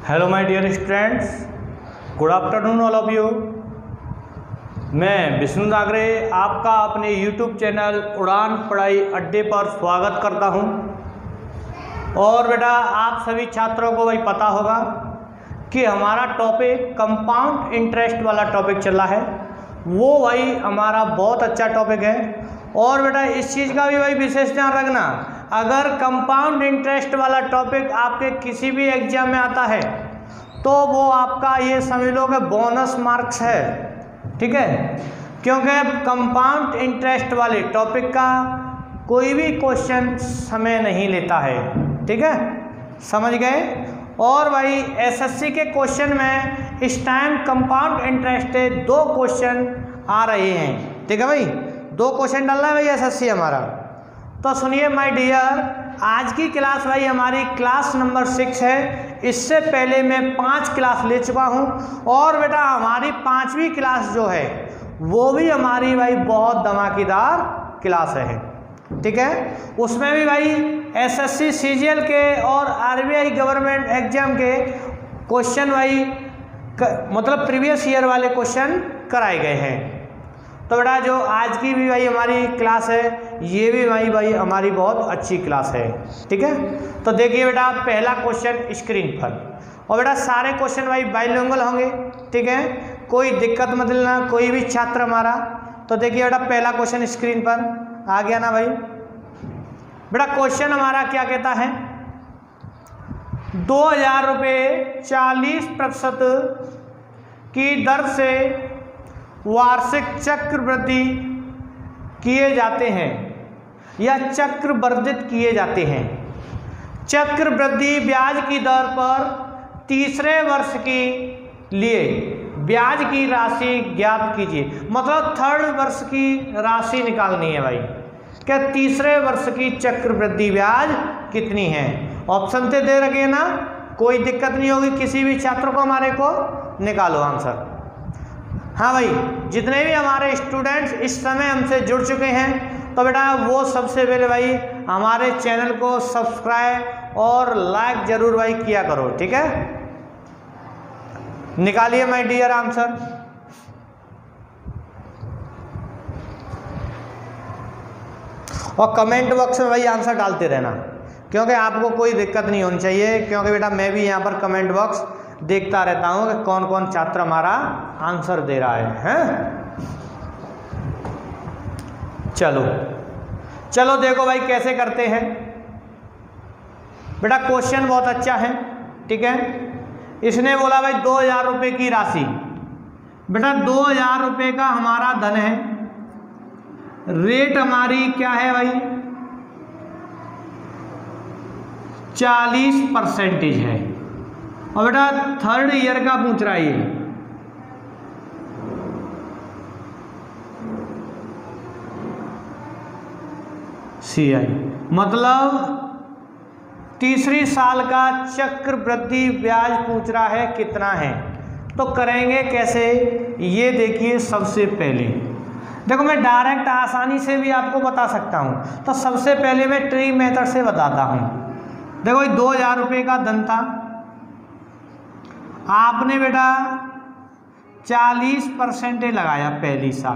Hello my dear students, good afternoon all of you. मैं विष्णु नागरे आपका अपने यूट्यूब चैनल उड़ान पढ़ाई अड्डे पर स्वागत करता हूं। और बेटा आप सभी छात्रों को भाई पता होगा कि हमारा टॉपिक कंपाउंड इंटरेस्ट वाला टॉपिक चल रहा है। वो भाई हमारा बहुत अच्छा टॉपिक है। और बेटा इस चीज़ का भी भाई विशेष ध्यान रखना, अगर कंपाउंड इंटरेस्ट वाला टॉपिक आपके किसी भी एग्जाम में आता है तो वो आपका ये समझ लो कि बोनस मार्क्स है, ठीक है। क्योंकि कंपाउंड इंटरेस्ट वाले टॉपिक का कोई भी क्वेश्चन समय नहीं लेता है, ठीक है, समझ गए। और भाई एसएससी के क्वेश्चन में इस टाइम कंपाउंड इंटरेस्ट के 2 क्वेश्चन आ रहे हैं, ठीक है भाई। 2 क्वेश्चन डाल रहा है भाई एसएससी हमारा। तो सुनिए माय डियर, आज की क्लास भाई हमारी क्लास नंबर 6 है। इससे पहले मैं 5 क्लास ले चुका हूँ और बेटा हमारी 5वीं क्लास जो है वो भी हमारी भाई बहुत धमाकेदार क्लास है, ठीक है। उसमें भी भाई एसएससी सीजीएल के और आरबीआई गवर्नमेंट एग्जाम के क्वेश्चन भाई मतलब प्रीवियस ईयर वाले क्वेश्चन कराए गए हैं। तो बेटा जो आज की भी भाई हमारी क्लास है ये भी भाई हमारी बहुत अच्छी क्लास है, ठीक है। तो देखिए बेटा पहला क्वेश्चन स्क्रीन पर, और बेटा सारे क्वेश्चन भाई बाइलिंगुअल होंगे, ठीक है, कोई दिक्कत मत लेना कोई भी छात्र हमारा। तो देखिए बेटा पहला क्वेश्चन स्क्रीन पर आ गया ना भाई। बेटा क्वेश्चन हमारा क्या कहता है, 2000 रुपये 40% की दर से वार्षिक चक्रवृद्धि किए जाते हैं या चक्रवर्धित किए जाते हैं। चक्रवृद्धि ब्याज की दर पर तीसरे वर्ष के लिए ब्याज की राशि ज्ञात कीजिए। मतलब 3rd वर्ष की राशि निकालनी है भाई। क्या तीसरे वर्ष की चक्रवृद्धि ब्याज कितनी है? ऑप्शन से दे रखे ना, कोई दिक्कत नहीं होगी किसी भी छात्र को, हमारे को निकालो आंसर। हाँ भाई, जितने भी हमारे स्टूडेंट्स इस समय हमसे जुड़ चुके हैं तो बेटा वो सबसे पहले भाई हमारे चैनल को सब्सक्राइब और लाइक जरूर भाई किया करो, ठीक है। निकालिए माय डियर आंसर। और कमेंट बॉक्स में भाई आंसर डालते रहना, क्योंकि आपको कोई दिक्कत नहीं होनी चाहिए, क्योंकि बेटा मैं भी यहाँ पर कमेंट बॉक्स देखता रहता हूँ कि कौन कौन छात्र हमारा आंसर दे रहा है, हैं? चलो देखो भाई कैसे करते हैं। बेटा क्वेश्चन बहुत अच्छा है, ठीक है। इसने बोला भाई 2000 रुपये की राशि। बेटा 2000 रुपये का हमारा धन है, रेट हमारी क्या है भाई 40% है। और बेटा 3rd ईयर का पूछ रहा है ये। CI मतलब तीसरी साल का चक्रवृद्धि ब्याज पूछ रहा है कितना है। तो करेंगे कैसे ये देखिए। सबसे पहले देखो मैं डायरेक्ट आसानी से भी आपको बता सकता हूं, तो सबसे पहले मैं ट्री मेथड से बताता हूं। देखो 2000 रुपये का धन था, आपने बेटा 40% लगाया पहली साल,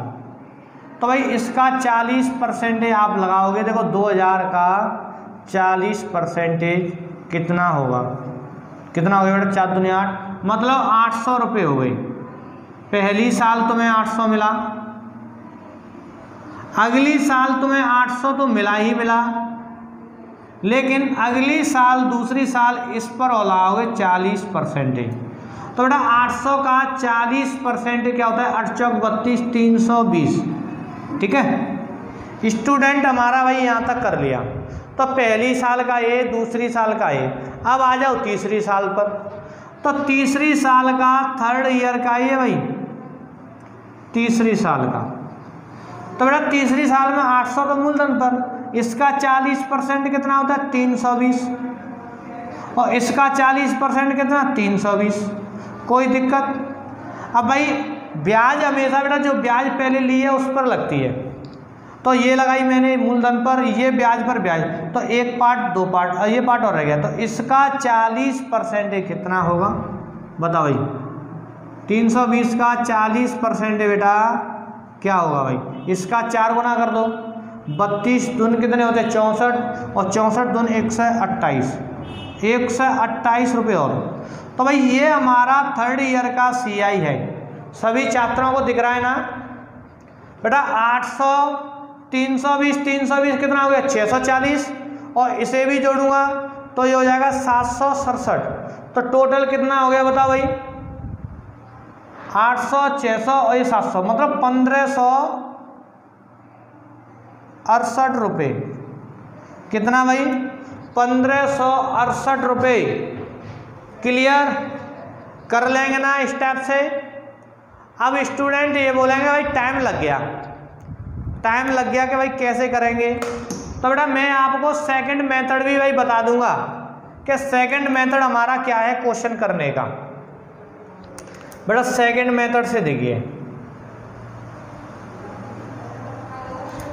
तो भाई इसका 40% आप लगाओगे। देखो 2000 का 40% कितना होगा, कितना हो गया बेटा 4 दूनी 8, मतलब 800 रुपये हो गए। पहली साल तुम्हें 800 मिला, अगली साल तुम्हें 800 तो मिला ही मिला, लेकिन अगली साल दूसरी साल इस पर लगाओगे 40%। तो बेटा 800 का 40% क्या होता है 8 चौक 32 320, ठीक है। स्टूडेंट हमारा भाई यहाँ तक कर लिया। तो पहली साल का ये, दूसरी साल का ये। अब आ जाओ तीसरी साल पर। तो तीसरी साल का 3rd ईयर का ये भाई तीसरी साल का। तो बेटा तीसरी साल में 800 का मूलधन पर इसका 40% कितना होता है 320, और इसका 40% कितना 320। कोई दिक्कत। अब भाई ब्याज हमेशा बेटा जो ब्याज पहले ली है उस पर लगती है। तो ये लगाई मैंने मूलधन पर, ये ब्याज पर ब्याज, तो एक पार्ट, दो पार्ट, ये पार्ट और रह गया। तो इसका 40% कितना होगा बताओ भाई? 320 का 40% बेटा क्या होगा भाई? इसका 4 गुना कर दो, 32 दून कितने होते हैं? 64, और 64 दून 128, 128 रुपये और। तो भाई ये हमारा थर्ड ईयर का CI है। सभी छात्रों को दिख रहा है ना बेटा? 800, 320, 320 कितना हो गया? 640, और इसे भी जोड़ूंगा तो ये हो जाएगा 767। तो टोटल कितना हो गया बताओ भाई? 800, 600 और ये 700, मतलब 1568 रुपये। कितना भाई? 1568 रुपये। क्लियर कर लेंगे ना स्टेप से? अब स्टूडेंट ये बोलेंगे भाई टाइम लग गया, टाइम लग गया कि भाई कैसे करेंगे? तो बेटा मैं आपको सेकंड मेथड भी भाई बता दूंगा कि सेकंड मेथड हमारा क्या है क्वेश्चन करने का। बेटा सेकंड मेथड से देखिए,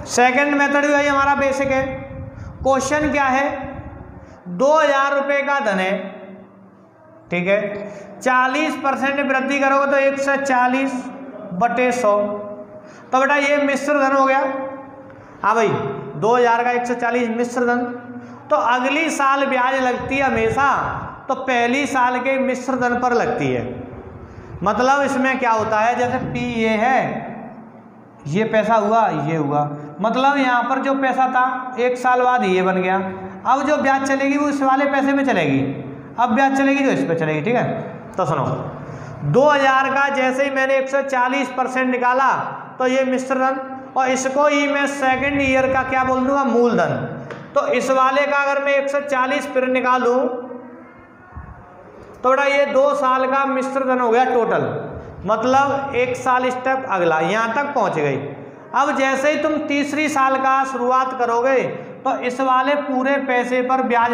सेकंड मेथड भी भाई हमारा बेसिक है। क्वेश्चन क्या है? 2000 रुपये का धन है, ठीक है, 40% वृद्धि करोगे तो 140/100। तो बेटा ये मिश्र धन हो गया। हाँ भाई 2000 का 140 मिश्र धन। तो अगली साल ब्याज लगती है हमेशा, तो पहली साल के मिश्र धन पर लगती है। मतलब इसमें क्या होता है, जैसे P ये है, ये पैसा हुआ, ये हुआ, मतलब यहाँ पर जो पैसा था 1 साल बाद ये बन गया। अब जो ब्याज चलेगी वो इस वाले पैसे में चलेगी, अब ब्याज चलेगी जो इस पे चलेगी, ठीक है। तो सुनो, 2000 का जैसे ही मैंने 140% निकाला तो ये मिश्र धन, और इसको ही मैं सेकंड ईयर का क्या बोल दूंगा? मूलधन। तो इस वाले का अगर मैं 140 फिर निकालूं तो बेटा ये 2 साल का मिश्र धन हो गया टोटल, मतलब 1 साल स्टेप अगला, यहाँ तक पहुँच गई। अब जैसे ही तुम तीसरी साल का शुरुआत करोगे तो इस वाले पूरे पैसे पर ब्याज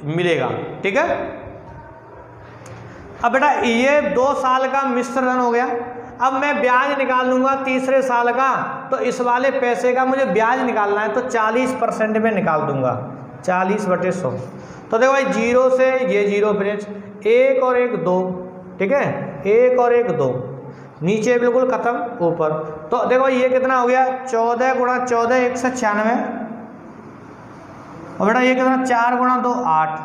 मिलेगा, ठीक है। अब बेटा ये 2 साल का मिश्र धन हो गया। अब मैं ब्याज निकाल लूंगा तीसरे साल का, तो इस वाले पैसे का मुझे ब्याज निकालना है तो 40% में निकाल दूंगा, 40/100। तो देखो भाई 0 से ये 0 ब्रेच, 1 और 1 2, ठीक है, 1 और 1 2, नीचे बिल्कुल खत्म ऊपर। तो देखो ये कितना हो गया? 14 × 14 196, और बेटा ये कितना? 4 × 2 8,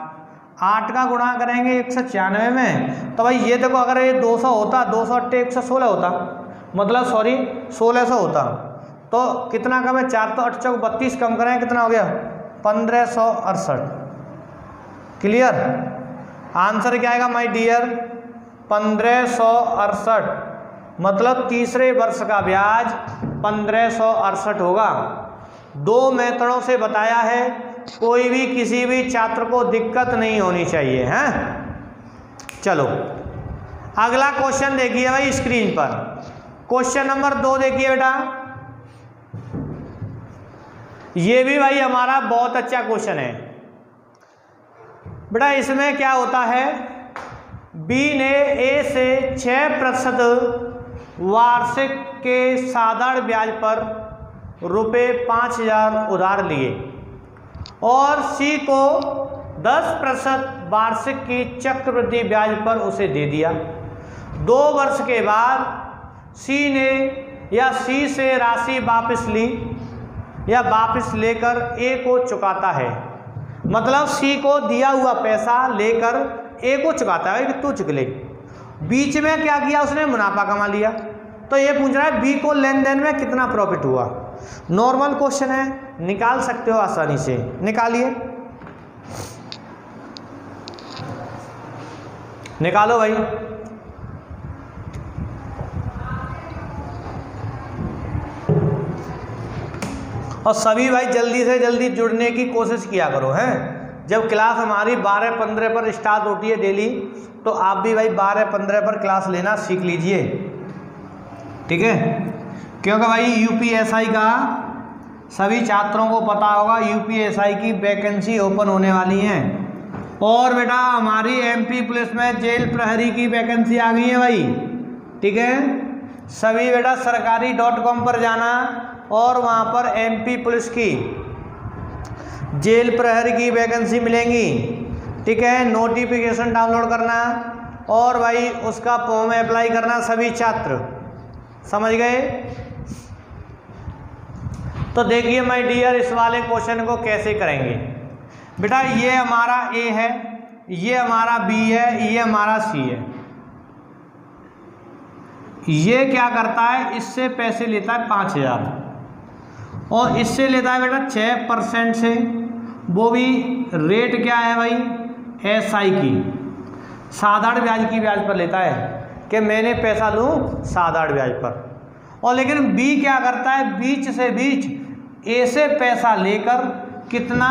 8 का गुणा करेंगे 196 में। तो भाई ये देखो अगर ये 200 होता, 208 116 होता, मतलब सॉरी 1600 होता, तो कितना कम है? 4 तो 8 चौक 32 कम करें कितना हो गया? 1568। क्लियर? आंसर क्या आएगा माय डियर? 1568, मतलब तीसरे वर्ष का ब्याज 1568 होगा। 2 मेथडों से बताया है, कोई भी किसी भी छात्र को दिक्कत नहीं होनी चाहिए, हैं? चलो अगला क्वेश्चन देखिए भाई स्क्रीन पर। क्वेश्चन नंबर 2 देखिए बेटा, ये भी भाई हमारा बहुत अच्छा क्वेश्चन है बेटा। इसमें क्या होता है, B ने A से 6% वार्षिक के साधारण ब्याज पर ₹5000 उधार लिए और C को 10% वार्षिक की चक्रवृद्धि ब्याज पर उसे दे दिया। 2 वर्ष के बाद C ने या C से राशि वापस ली या वापस लेकर A को चुकाता है। मतलब C को दिया हुआ पैसा लेकर A को चुकाता है कि तू चुक ले। बीच में क्या किया उसने? मुनाफा कमा लिया। तो ये पूछ रहा है B को लेन देन में कितना प्रॉफिट हुआ। नॉर्मल क्वेश्चन है, निकाल सकते हो आसानी से, निकालिए, निकालो भाई। और सभी भाई जल्दी से जल्दी जुड़ने की कोशिश किया करो, हैं। जब क्लास हमारी 12-15 पर स्टार्ट होती है डेली, तो आप भी भाई 12-15 पर क्लास लेना सीख लीजिए, ठीक है। क्योंकि भाई यूपीएसआई का सभी छात्रों को पता होगा, यूपीएसआई की वैकेंसी ओपन होने वाली हैं। और बेटा हमारी एमपी पुलिस में जेल प्रहरी की वैकेंसी आ गई है भाई, ठीक है। सभी बेटा सरकारी.com पर जाना और वहाँ पर एमपी पुलिस की जेल प्रहरी की वैकेंसी मिलेंगी। ठीक है, नोटिफिकेशन डाउनलोड करना और भाई उसका फॉर्म अप्लाई करना सभी छात्र, समझ गए। तो देखिए माय डियर, इस वाले क्वेश्चन को कैसे करेंगे बेटा। ये हमारा ए है, ये हमारा बी है, ये हमारा सी है। ये क्या करता है, इससे पैसे लेता है 5,000 और इससे लेता है बेटा 6% से, वो भी रेट क्या है भाई, SI की, साधारण ब्याज की ब्याज पर लेता है कि मैंने पैसा लूँ साधारण ब्याज पर। और लेकिन बी क्या करता है, बीच से बीच ए से पैसा लेकर कितना,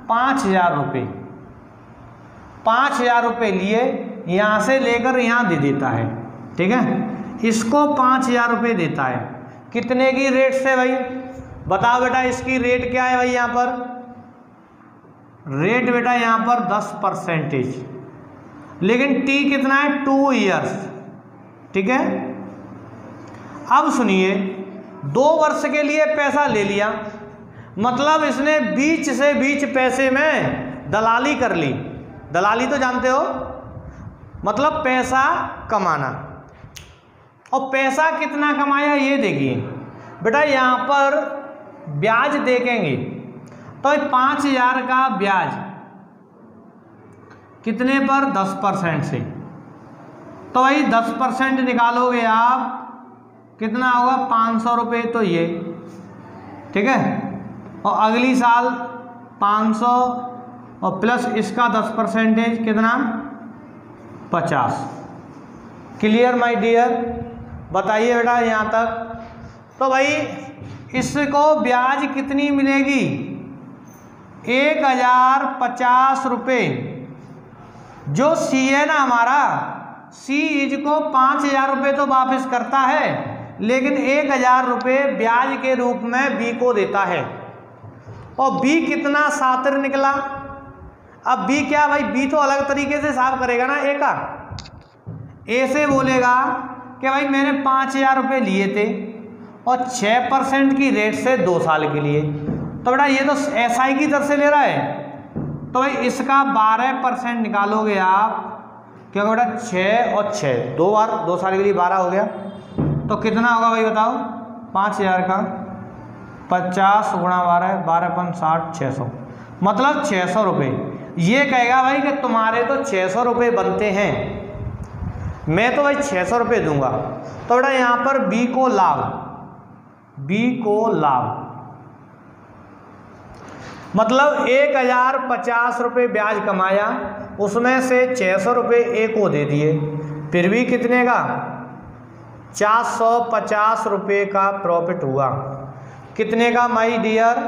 5,000 रुपये, 5,000 रुपये लिए यहाँ से लेकर यहाँ दे देता है। ठीक है, इसको 5,000 रुपये देता है, कितने की रेट से भाई, बताओ बेटा इसकी रेट क्या है भाई। यहाँ पर रेट बेटा यहाँ पर 10%, लेकिन टी कितना है, 2 ईयर्स। ठीक है, अब सुनिए, 2 वर्ष के लिए पैसा ले लिया, मतलब इसने बीच से बीच पैसे में दलाली कर ली। दलाली तो जानते हो, मतलब पैसा कमाना। और पैसा कितना कमाया ये देखिए बेटा, यहाँ पर ब्याज देखेंगे तो 5,000 का ब्याज कितने पर, 10% से। तो भाई 10% निकालोगे आप, कितना होगा, 500 रुपये। तो ये ठीक है, और अगली साल 500 और प्लस इसका 10% कितना, 50। क्लियर माय डियर, बताइए बेटा यहाँ तक। तो भाई इसको ब्याज कितनी मिलेगी, 1,050 रुपये। जो सी है ना हमारा, सी इसको 5,000 रुपये तो वापस करता है, लेकिन 1,000 रुपये ब्याज के रूप में बी को देता है। और बी कितना शातिर निकला। अब बी क्या भाई, बी तो अलग तरीके से हिसाब करेगा ना। ए का ए से बोलेगा कि भाई मैंने 5,000 रुपये लिए थे और 6% की रेट से 2 साल के लिए। तो बेटा ये तो SI की तरफ से ले रहा है, तो भाई इसका 12% निकालोगे आप, क्या बेटा 6 और 6, 2 बार 2 साल के लिए 12 हो गया। तो कितना होगा भाई बताओ, 5,000 का 50 गुणा 12, 12 60, 600, मतलब 600 रुपये। ये कहेगा भाई कि तुम्हारे तो 600 रुपये बनते हैं, मैं तो भाई 600 रुपये दूंगा। तो बेटा यहाँ पर बी को लाभ, बी को लाभ, मतलब 1,050 रुपये ब्याज कमाया, उसमें से 600 रुपये ए को दे दिए, फिर भी कितने का, 450 रुपये का प्रॉफिट हुआ। कितने का माय डियर,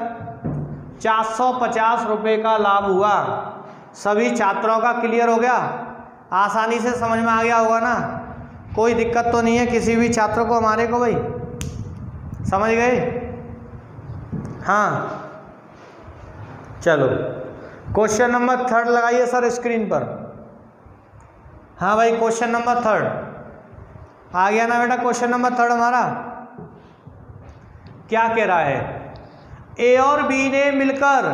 450 रुपये का लाभ हुआ। सभी छात्रों का क्लियर हो गया, आसानी से समझ में आ गया होगा ना, कोई दिक्कत तो नहीं है किसी भी छात्र को हमारे को भाई, समझ गए। हाँ चलो क्वेश्चन नंबर 3 लगाइए सर स्क्रीन पर। हाँ भाई क्वेश्चन नंबर 3 आ गया ना बेटा। क्वेश्चन नंबर 3 हमारा क्या कह रहा है, ए और बी ने मिलकर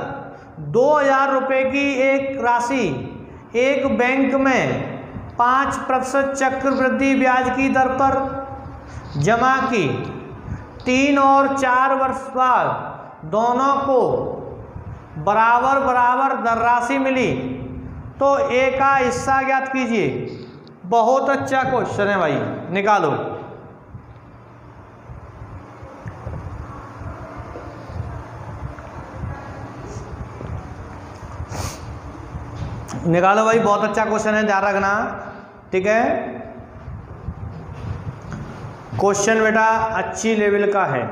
2,000 रुपये की एक राशि एक बैंक में 5% चक्रवृद्धि ब्याज की दर पर जमा की। 3 और 4 वर्ष बाद दोनों को बराबर बराबर धनराशि मिली, तो ए का हिस्सा ज्ञात कीजिए। बहुत अच्छा क्वेश्चन है भाई, निकालो। निकालो भाई, बहुत अच्छा क्वेश्चन है, ध्यान रखना। ठीक है, क्वेश्चन बेटा अच्छी लेवल का है।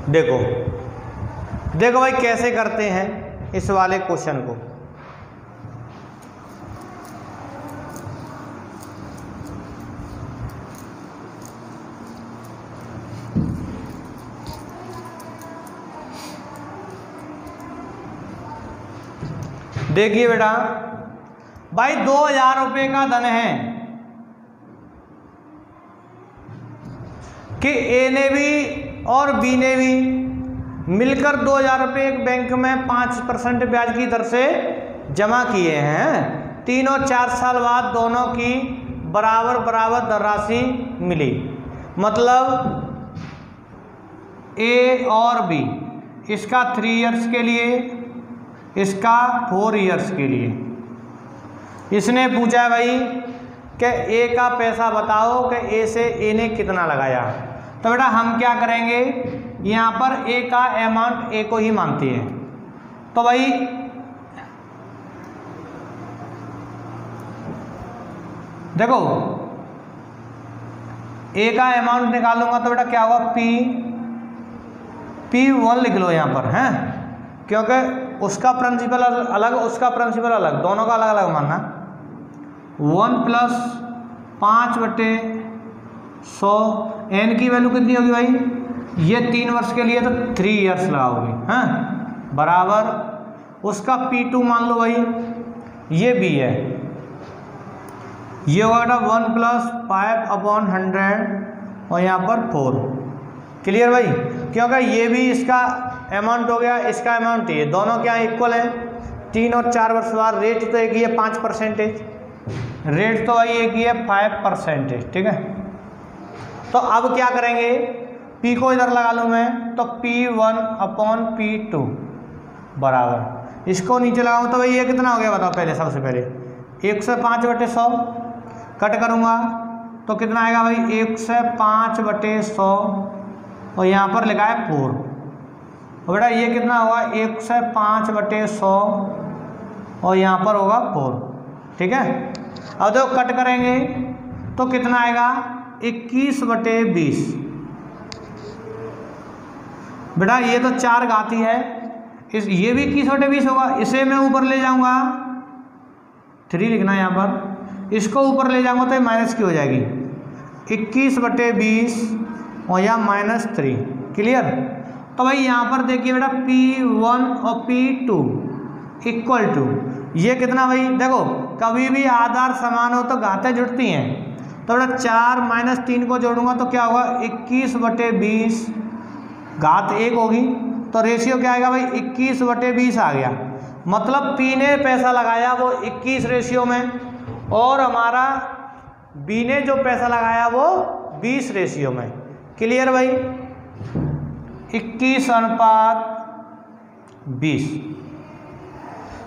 देखो देखो भाई कैसे करते हैं इस वाले क्वेश्चन को। देखिए बेटा, भाई 2000 रुपये का धन है कि ए ने भी और बी ने भी मिलकर 2000 रुपये एक बैंक में 5% ब्याज की दर से जमा किए हैं। 3 और 4 साल बाद दोनों की बराबर बराबर धनराशि मिली। मतलब ए और बी, इसका 3 इयर्स के लिए, इसका 4 इयर्स के लिए। इसने पूछा है भाई कि ए का पैसा बताओ कि ए से ए ने कितना लगाया। तो बेटा हम क्या करेंगे, यहाँ पर ए का अमाउंट ए को ही मानती है। तो भाई देखो ए का अमाउंट निकालूंगा तो बेटा क्या होगा, P1 लिख लो यहाँ पर, हैं, क्योंकि उसका प्रिंसिपल अलग उसका प्रिंसिपल अलग, दोनों का अलग अलग मानना। 1 + 5/100, एन की वैल्यू कितनी होगी भाई, ये 3 वर्ष के लिए तो 3 इयर्स लगाओगे, हैं, बराबर उसका P2 मान लो भाई, ये बी है, ये होगा बेटा 1 + 5/100 और यहाँ पर 4। क्लियर भाई, क्योंकि ये भी इसका अमाउंट हो गया, इसका अमाउंट ये, दोनों क्या इक्वल है। 3 और 4 वर्ष बाद रेट तो एक ही है 5%, रेट तो भाई एक ही है 5%, ठीक है। तो अब क्या करेंगे, P को इधर लगा लूँ मैं, तो P1/P2 बराबर, इसको नीचे लगाऊँ तो भाई ये कितना हो गया बताओ, पहले सबसे पहले 105/100 कट करूँगा तो कितना आएगा भाई, 105/100 और यहाँ पर लिखा है 4। और बेटा ये कितना होगा, 105/100 और यहाँ पर होगा 4, ठीक है। अब देखो कट करेंगे तो कितना आएगा, 21/20। बेटा ये तो 4 घाती है, ये भी 21/20 होगा, इसे मैं ऊपर ले जाऊंगा, 3 लिखना है यहाँ पर, इसको ऊपर ले जाऊंगा तो ये माइनस की हो जाएगी, 21/20 और यहाँ -3। क्लियर। तो भाई यहाँ पर देखिए बेटा P1 और P2 इक्वल टू, ये कितना भाई, देखो कभी भी आधार समान हो तो घातें जुड़ती हैं। तो बेटा 4 - 3 को जोड़ूंगा तो क्या होगा, 21/20 घात 1 होगी, तो रेशियो क्या आएगा भाई, 21/20 आ गया। मतलब P ने पैसा लगाया वो 21 रेशियो में, और हमारा B ने जो पैसा लगाया वो 20 रेशियो में। क्लियर भाई, 21:20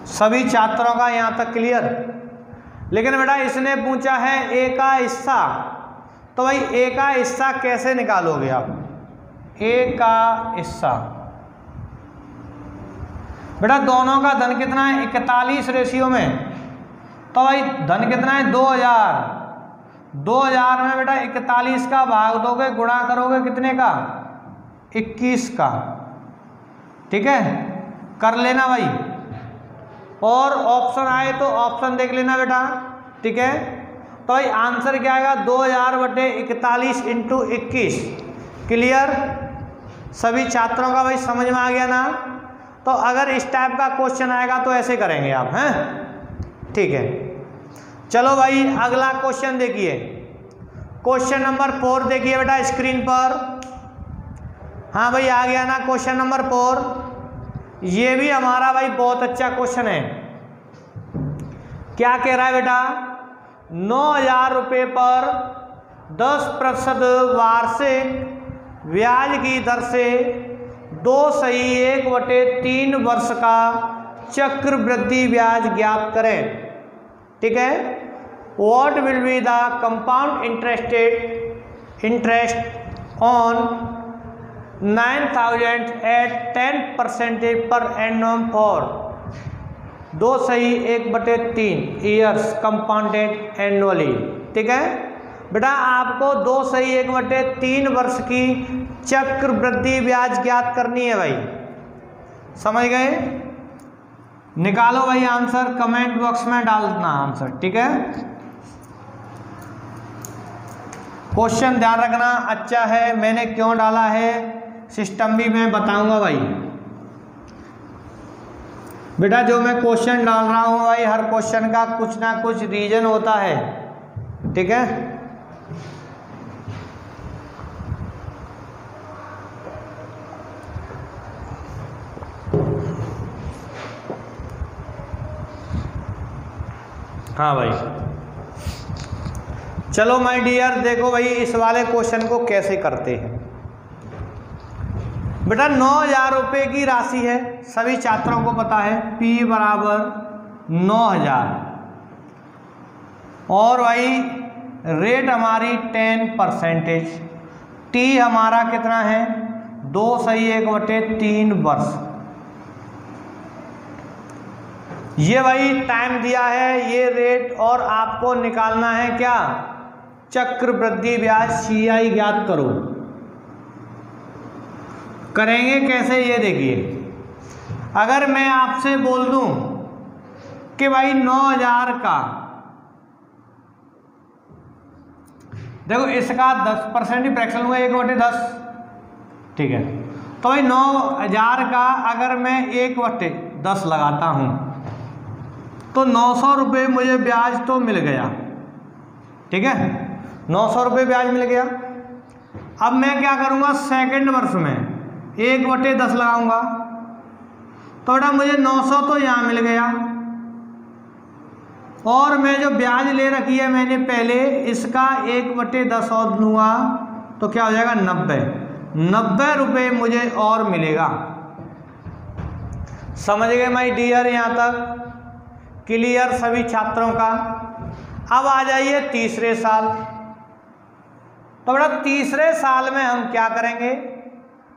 सभी छात्रों का यहाँ तक क्लियर। लेकिन बेटा इसने पूछा है ए का हिस्सा, तो भाई ए का हिस्सा कैसे निकालोगे आप, ए का हिस्सा, बेटा दोनों का धन कितना है, 41 रेशियो में, तो भाई धन कितना है, 2000 में बेटा 41 का भाग दोगे, गुणा करोगे कितने का, 21 का, ठीक है, कर लेना भाई। और ऑप्शन आए तो ऑप्शन देख लेना बेटा, ठीक है। तो भाई आंसर क्या आएगा, 2000/41 × 21। क्लियर, सभी छात्रों का भाई समझ में आ गया ना। तो अगर इस टाइप का क्वेश्चन आएगा तो ऐसे करेंगे आप, हैं, ठीक है। चलो भाई अगला क्वेश्चन देखिए, क्वेश्चन नंबर 4 देखिए बेटा स्क्रीन पर। हाँ भाई आ गया ना क्वेश्चन नंबर 4। ये भी हमारा भाई बहुत अच्छा क्वेश्चन है। क्या कह रहा है बेटा, 9000 रुपये पर 10% वार्षिक ब्याज की दर से 2/1/3 वर्ष का चक्रवृद्धि ब्याज ज्ञात करें, ठीक है। What will be the compound interest on 9000 at 10% per annum for 2/1/3 years compounded annually, ठीक है। बेटा आपको 2/1/3 वर्ष की चक्रवृद्धि ब्याज ज्ञात करनी है भाई, समझ गए। निकालो भाई आंसर, कमेंट बॉक्स में डालना आंसर, ठीक है। क्वेश्चन ध्यान रखना अच्छा है, मैंने क्यों डाला है सिस्टम भी मैं बताऊंगा भाई। बेटा जो मैं क्वेश्चन डाल रहा हूँ भाई, हर क्वेश्चन का कुछ ना कुछ रीजन होता है, ठीक है। हाँ भाई, चलो माय डियर, देखो भाई इस वाले क्वेश्चन को कैसे करते हैं। बेटा 9,000 रुपये की राशि है, सभी छात्रों को पता है P बराबर 9,000, और भाई रेट हमारी 10%, T हमारा कितना है 2/1/3 वर्ष। ये भाई टाइम दिया है, ये रेट, और आपको निकालना है क्या, चक्रवृद्धि ब्याज CI ज्ञात करो। करेंगे कैसे ये देखिए। अगर मैं आपसे बोल दूं कि भाई 9,000 का, देखो इसका 10% ही फ्रैक्शन हुआ 1/10, ठीक है। तो भाई 9,000 का अगर मैं 1/10 लगाता हूं तो 900 रुपये मुझे ब्याज तो मिल गया, ठीक है, 900 रुपये ब्याज मिल गया। अब मैं क्या करूँगा, सेकंड वर्ष में 1/10 लगाऊंगा, तो बेटा मुझे 900 तो यहाँ मिल गया, और मैं जो ब्याज ले रखी है मैंने पहले, इसका 1/10 और लूँगा तो क्या हो जाएगा 90 रुपये मुझे और मिलेगा। समझ गए माय डियर, यहाँ तक क्लियर सभी छात्रों का। अब आ जाइए तीसरे साल। तो बेटा तीसरे साल में हम क्या करेंगे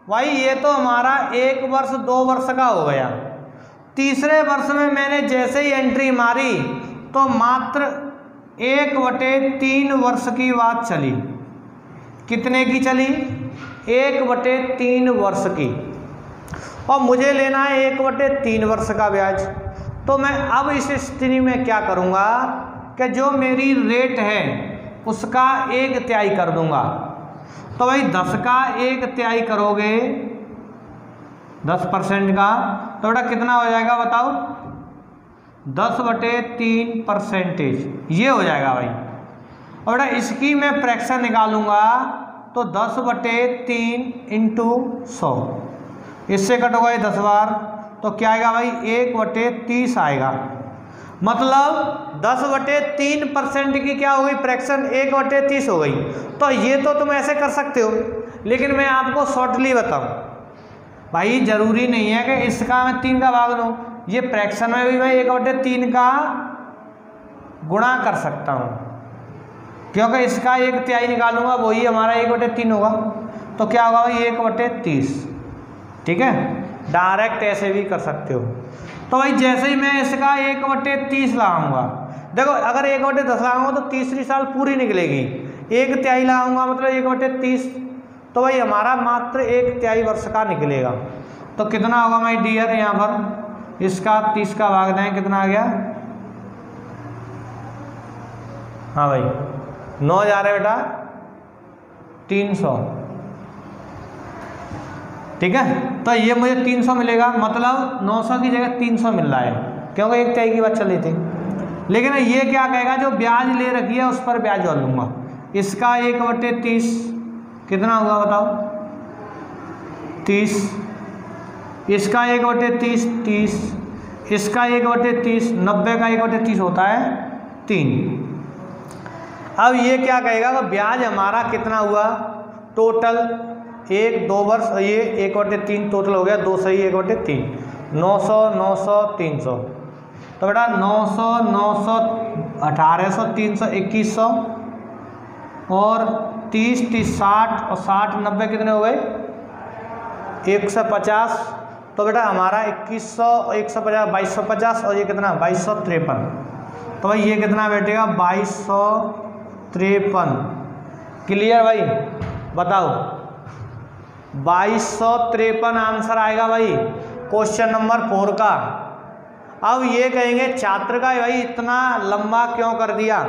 भाई, ये तो हमारा 1 वर्ष 2 वर्ष का हो गया। तीसरे वर्ष में मैंने जैसे ही एंट्री मारी तो मात्र 1/3 वर्ष की बात चली। कितने की चली, 1/3 वर्ष की, और मुझे लेना है 1/3 वर्ष का ब्याज। तो मैं अब इस स्थिति में क्या करूँगा कि जो मेरी रेट है उसका 1/3 कर दूंगा। तो भाई 10 का 1/3 करोगे 10% का, तो बेटा कितना हो जाएगा बताओ, 10/3%, ये हो जाएगा भाई। और बेटा इसकी मैं फ्रैक्शन निकालूंगा तो 10/3 × 100, इससे कटोगा ये 10 बार, तो क्या आएगा भाई 1/30 आएगा। मतलब 10/3% की क्या हो गई फ्रैक्शन, 1/30 हो गई। तो ये तो तुम ऐसे कर सकते हो, लेकिन मैं आपको शॉर्टली बताऊं भाई, जरूरी नहीं है कि इसका मैं 3 का भाग लूँ, ये फ्रैक्शन में भी मैं 1/3 का गुणा कर सकता हूँ, क्योंकि इसका 1/3 निकालूंगा वही हमारा 1/3 होगा। तो क्या होगा भाई 1/30, ठीक है, डायरेक्ट ऐसे भी कर सकते हो। तो भाई जैसे ही मैं इसका 1/30 लगाऊंगा, देखो अगर 1/10 लगाऊंगा तो तीसरी साल पूरी निकलेगी, 1/3 लगाऊंगा मतलब 1/30, तो भाई हमारा मात्र 1/3 वर्ष का निकलेगा। तो कितना होगा माय डियर, यहाँ पर इसका 30 का भाग दें, कितना आ गया, हाँ भाई 9,000 है बेटा 300, ठीक है। तो ये मुझे 300 मिलेगा, मतलब 900 की जगह 300 मिल रहा है, क्योंकि 1/3 की बात चल रही थी। लेकिन ये क्या कहेगा, जो ब्याज ले रखी है उस पर ब्याज और लूँगा। इसका 1/30 कितना होगा बताओ, 30, इसका 1/30 30, इसका 1/30 90 का 1/30 होता है 3। अब ये क्या कहेगा, तो ब्याज हमारा कितना हुआ टोटल, 1 2 वर्ष, ये 1/3 टोटल हो गया, 2 सही 1/3, 900 900 300। तो बेटा 900 900 1800 300 2100, और 30 30 60, और 60 90 कितने हो गए 150। तो बेटा हमारा 2100 150 2250, और ये कितना 2253। तो भाई ये कितना बैठेगा 2253। क्लियर भाई, बताओ 2253 आंसर आएगा भाई क्वेश्चन नंबर 4 का। अब ये कहेंगे छात्र का भाई इतना लंबा क्यों कर दिया,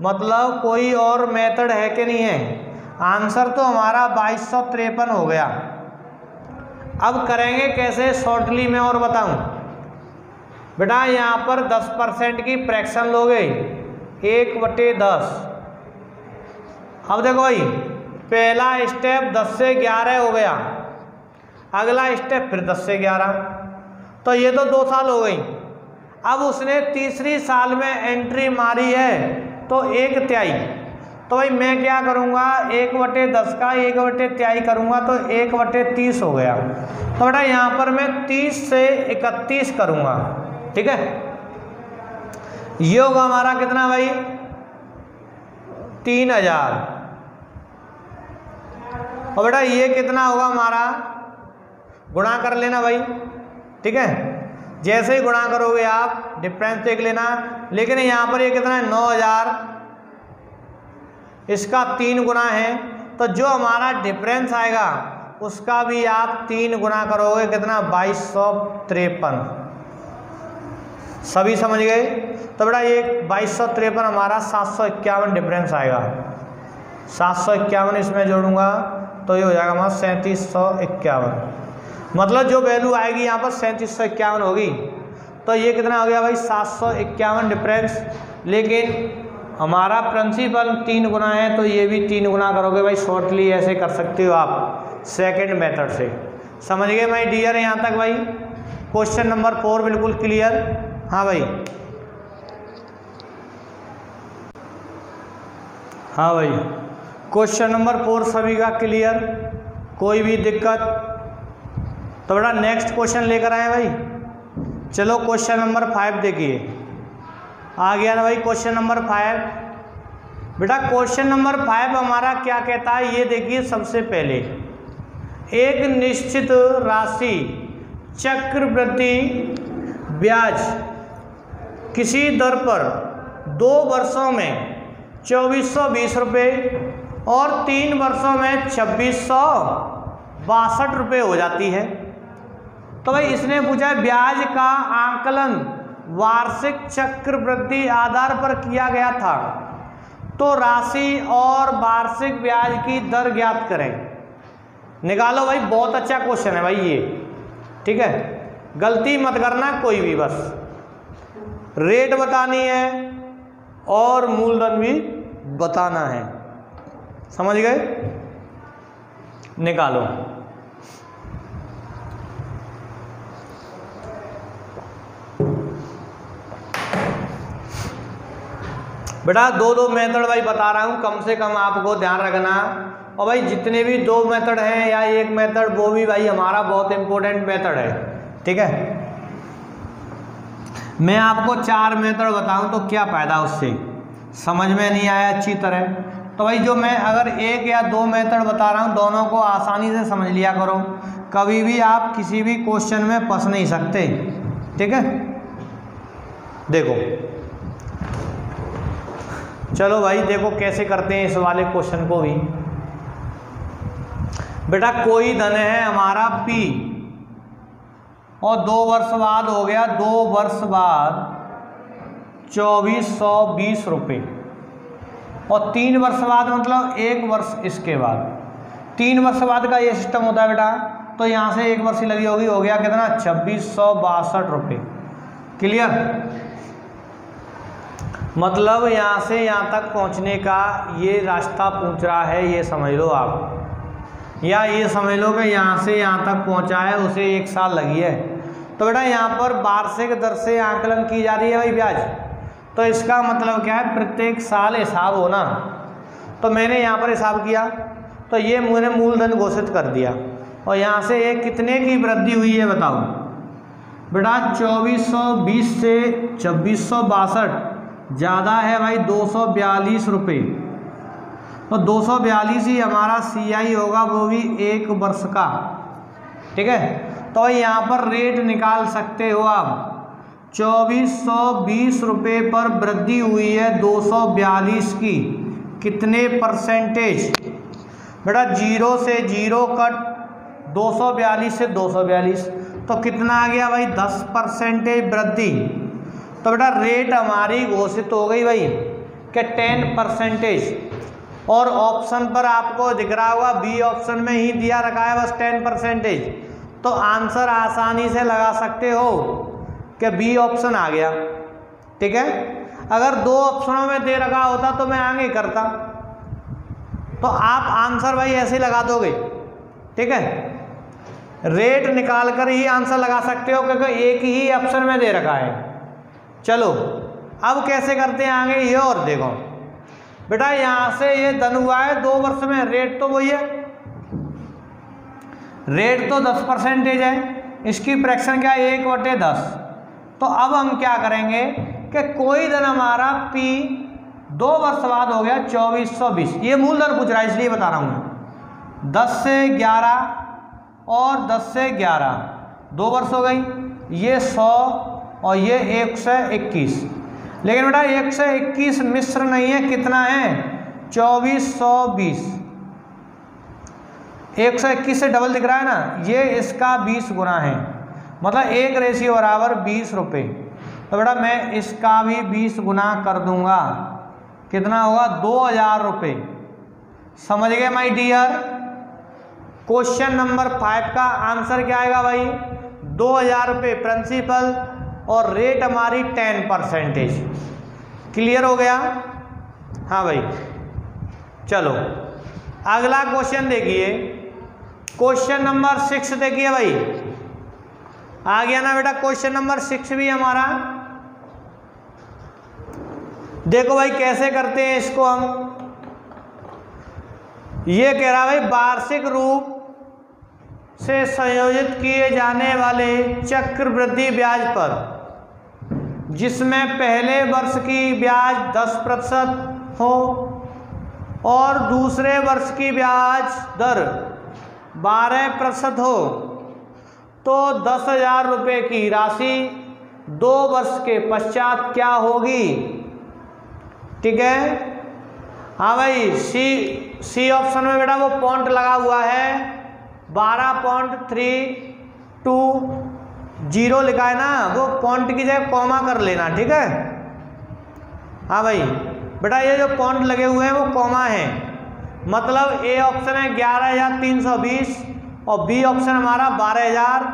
मतलब कोई और मेथड है कि नहीं है। आंसर तो हमारा 2253 हो गया। अब करेंगे कैसे शॉर्टली में और बताऊं, बेटा यहाँ पर 10% की फ्रैक्शन लोगे 1/10। अब देखो भाई पहला स्टेप 10 से 11 हो गया, अगला स्टेप फिर 10 से 11, तो ये तो 2 साल हो गई। अब उसने तीसरी साल में एंट्री मारी है तो 1/3, तो भाई मैं क्या करूँगा 1/10 का 1/3 करूँगा तो 1/30 हो गया। तो बेटा यहाँ पर मैं 30 से 31 करूँगा, ठीक है। ये होगा हमारा कितना भाई 3000। और बेटा ये कितना होगा हमारा, गुणा कर लेना भाई, ठीक है। जैसे ही गुणा करोगे आप डिफरेंस देख लेना। लेकिन यहाँ पर ये कितना है 9000, इसका 3 गुना है, तो जो हमारा डिफरेंस आएगा उसका भी आप 3 गुना करोगे, कितना 2253। सभी समझ गए। तो बेटा ये 2253 हमारा 751 डिफरेंस आएगा। 751 इसमें जोड़ूंगा तो ये हो जाएगा हमारा 3751। मतलब जो वैल्यू आएगी यहाँ पर 3751 होगी। तो ये कितना हो गया भाई 751 डिफरेंस। लेकिन हमारा प्रिंसिपल 3 गुना है तो ये भी 3 गुना करोगे भाई। शॉर्टली ऐसे कर सकते हो आप सेकंड मेथड से। समझ गए माय डियर यहाँ तक भाई। क्वेश्चन नंबर 4 बिल्कुल क्लियर। हाँ भाई, हाँ भाई, क्वेश्चन नंबर 4 सभी का क्लियर, कोई भी दिक्कत? तो बेटा नेक्स्ट क्वेश्चन लेकर आए भाई। चलो क्वेश्चन नंबर 5 देखिए, आ गया ना भाई क्वेश्चन नंबर 5। बेटा क्वेश्चन नंबर 5 हमारा क्या कहता है ये देखिए। सबसे पहले एक निश्चित राशि चक्रवृद्धि ब्याज किसी दर पर 2 वर्षों में 2420 रुपये और 3 वर्षों में 2662 रुपये हो जाती है। तो भाई इसने पूछा है ब्याज का आकलन वार्षिक चक्रवृद्धि आधार पर किया गया था, तो राशि और वार्षिक ब्याज की दर ज्ञात करें। निकालो भाई, बहुत अच्छा क्वेश्चन है भाई ये, ठीक है। गलती मत करना कोई भी, बस रेट बतानी है और मूलधन भी बताना है। समझ गए? निकालो। बेटा 2 मेथड भाई बता रहा हूँ, कम से कम आपको ध्यान रखना। और भाई जितने भी 2 मेथड हैं या एक मेथड, वो भी भाई हमारा बहुत इंपॉर्टेंट मेथड है, ठीक है। मैं आपको 4 मेथड बताऊं तो क्या फ़ायदा, उससे समझ में नहीं आया अच्छी तरह। तो भाई जो मैं अगर 1 या 2 मेथड बता रहा हूं, दोनों को आसानी से समझ लिया करो। कभी भी आप किसी भी क्वेश्चन में फंस नहीं सकते, ठीक है। देखो चलो भाई, देखो कैसे करते हैं इस वाले क्वेश्चन को भी। बेटा कोई धन है हमारा P और 2 वर्ष बाद हो गया, 2 वर्ष बाद 2420 रुपये और 3 वर्ष बाद मतलब 1 वर्ष इसके बाद। 3 वर्ष बाद का ये सिस्टम होता है बेटा। तो यहाँ से 1 वर्ष ही लगी होगी, हो गया कितना 2662 रुपये। क्लियर? मतलब यहाँ से यहाँ तक पहुँचने का ये रास्ता पूछ रहा है, ये समझ लो आप, या ये समझ लो कि यहाँ से यहाँ तक पहुँचा है उसे 1 साल लगी है। तो बेटा यहाँ पर वार्षिक दर से आकलन की जा रही है भाई ब्याज। तो इसका मतलब क्या है, प्रत्येक साल हिसाब होना। तो मैंने यहाँ पर हिसाब किया तो ये मैंने मूलधन घोषित कर दिया। और यहाँ से ये कितने की वृद्धि हुई है बताओ बेटा। 2420 से 2662 ज़्यादा है भाई 242 रुपये। तो 242 ही हमारा CI होगा, वो भी 1 वर्ष का, ठीक है। तो यहाँ पर रेट निकाल सकते हो आप। 2420 रुपये पर वृद्धि हुई है 242 की, कितने परसेंटेज? बेटा 0 से 0 कट, 242 से 242, तो कितना आ गया भाई 10% वृद्धि। तो बेटा रेट हमारी घोषित हो गई भाई कि 10%। और ऑप्शन पर आपको दिख रहा होगा, बी ऑप्शन में ही दिया रखा है बस 10%। तो आंसर आसानी से लगा सकते हो कि बी ऑप्शन आ गया। ठीक है, अगर 2 ऑप्शनों में दे रखा होता तो मैं आगे करता। तो आप आंसर भाई ऐसे ही लगा दोगे। ठीक है, रेट निकाल कर ही आंसर लगा सकते हो क्योंकि एक ही ऑप्शन में दे रखा है। चलो अब कैसे करते हैं आगे ये और देखो बेटा, यहां से ये धन हुआ है 2 वर्ष में, रेट तो वही है, रेट तो 10% है, इसकी फ्रैक्शन क्या है 1/10। तो अब हम क्या करेंगे कि कोई धन हमारा P 2 वर्ष बाद हो गया 2420, ये मूलधन पूछ रहा है इसलिए बता रहा हूं मैं। 10 से 11 और 10 से 11 2 वर्ष हो गई, ये 100 और ये 121। लेकिन बेटा 121 मिश्र नहीं है, कितना है 2420। 121 से डबल दिख रहा है ना, ये इसका 20 गुना है, मतलब 1 रेशियो बराबर 20 रुपये। तो बेटा मैं इसका भी 20 गुना कर दूंगा, कितना होगा 2000 रुपये। समझ गए माय डियर? क्वेश्चन नंबर 5 का आंसर क्या आएगा भाई 2000 रुपये प्रिंसिपल और रेट हमारी 10%। क्लियर हो गया? हाँ भाई, चलो अगला क्वेश्चन देखिए, क्वेश्चन नंबर 6 देखिए भाई, आ गया ना बेटा क्वेश्चन नंबर 6 भी हमारा। देखो भाई कैसे करते हैं इसको हम। ये कह रहा भाई वार्षिक रूप से संयोजित किए जाने वाले चक्रवृद्धि ब्याज पर, जिसमें पहले वर्ष की ब्याज 10% हो और दूसरे वर्ष की ब्याज दर 12% हो, तो 10,000 रुपये की राशि 2 वर्ष के पश्चात क्या होगी? ठीक है, हाँ भाई सी ऑप्शन में बेटा वो पॉइंट लगा हुआ है 12.320 लिखा है ना, वो पॉइंट की जगह कॉमा कर लेना। ठीक है, हाँ भाई बेटा ये जो पॉइंट लगे हुए हैं वो कॉमा है, मतलब ए ऑप्शन है 11,320 और बी ऑप्शन हमारा 12,000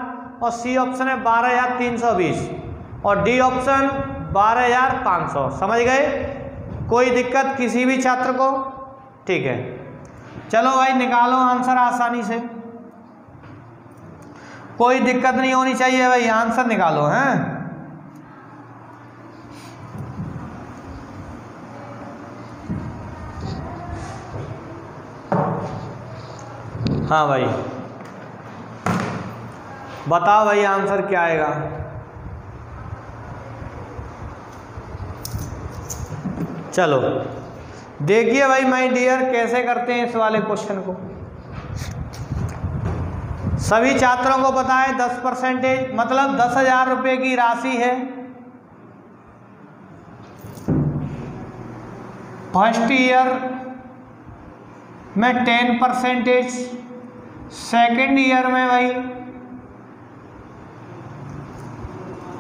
और सी ऑप्शन है 12,320 और डी ऑप्शन 12,500। समझ गए? कोई दिक्कत किसी भी छात्र को? ठीक है, चलो भाई निकालो आंसर आसानी से, कोई दिक्कत नहीं होनी चाहिए भाई, आंसर निकालो हैं। हाँ भाई बताओ भाई आंसर क्या आएगा? चलो देखिए भाई माय डियर कैसे करते हैं इस वाले क्वेश्चन को। सभी छात्रों को पता है 10%, मतलब 10,000 रुपये की राशि है। फर्स्ट ईयर में 10%, सेकेंड ईयर में भाई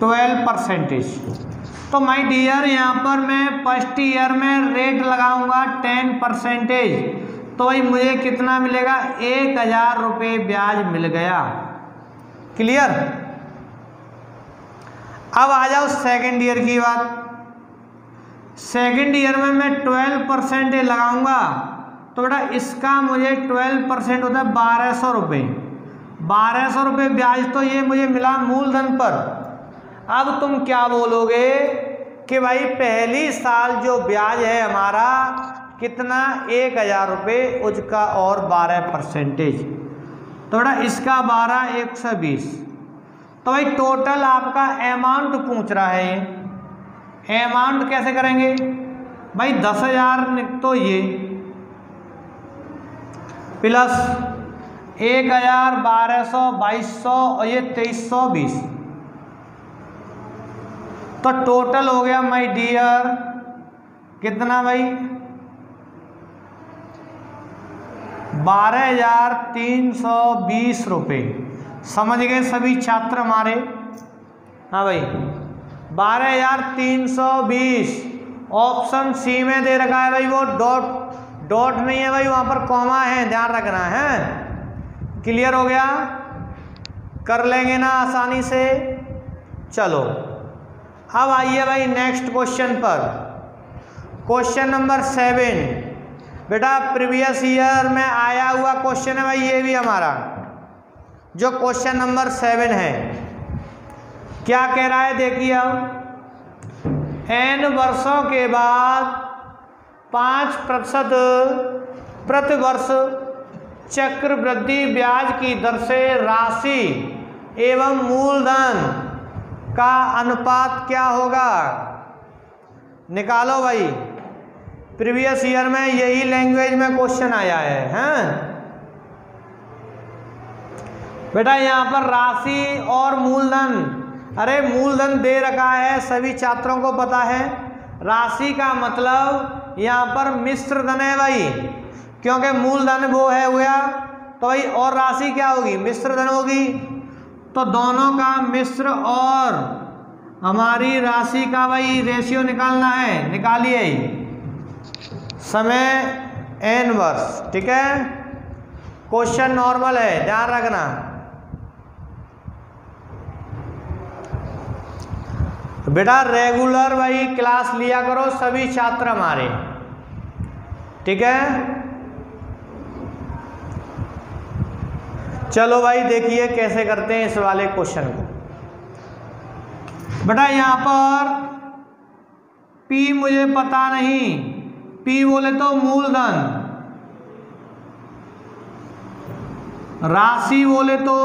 12%। तो माय डियर यहाँ पर मैं फर्स्ट ईयर में रेट लगाऊंगा 10%, तो भाई मुझे कितना मिलेगा 1,000 रुपये ब्याज मिल गया। क्लियर? अब आ जाओ सेकेंड ईयर की बात। सेकेंड ईयर में मैं 12% लगाऊंगा, तो बेटा इसका मुझे 12% होता है 1,200 रुपये। 1,200 रुपये ब्याज तो ये मुझे मिला मूलधन पर। अब तुम क्या बोलोगे कि भाई पहली साल जो ब्याज है हमारा कितना 1,000 रुपये, उसका और 12%, तो बेटा इसका 12 120। तो भाई टोटल आपका अमाउंट पूछ रहा है, अमाउंट कैसे करेंगे भाई 10,000 तो ये प्लस 1,000 1,200 2,200 और ये 2,320, तो टोटल हो गया माय डियर कितना भाई 12,320 रुपये। समझ गए सभी छात्र हमारे? हाँ भाई 12,320 ऑप्शन सी में दे रखा है भाई, वो डॉट नहीं है भाई, वहाँ पर कॉमा है, ध्यान रखना है। क्लियर हो गया? कर लेंगे ना आसानी से? चलो अब आइए भाई नेक्स्ट क्वेश्चन पर। क्वेश्चन नंबर 7 बेटा प्रीवियस ईयर में आया हुआ क्वेश्चन है भाई, ये भी हमारा जो क्वेश्चन नंबर 7 है। क्या कह रहा है देखिए, अब n वर्षों के बाद 5% प्रतिवर्ष चक्रवृद्धि ब्याज की दर से राशि एवं मूलधन का अनुपात क्या होगा? निकालो भाई। प्रीवियस ईयर में यही लैंग्वेज में क्वेश्चन आया है, हैं? बेटा यहाँ पर राशि और मूलधन, अरे मूलधन दे रखा है, सभी छात्रों को पता है। राशि का मतलब यहाँ पर मिश्र धन है भाई, क्योंकि मूलधन वो है हुआ, तो भाई और राशि क्या होगी? मिश्र धन होगी। तो दोनों का मिश्र और हमारी राशि का भाई रेशियो निकालना है, निकालिए। समय n वर्ष, ठीक है। क्वेश्चन नॉर्मल है, ध्यान रखना। बेटा रेगुलर भाई क्लास लिया करो सभी छात्र हमारे, ठीक है। चलो भाई देखिए कैसे करते हैं इस वाले क्वेश्चन को। बेटा यहाँ पर P मुझे पता नहीं, P बोले तो मूलधन, राशि बोले तो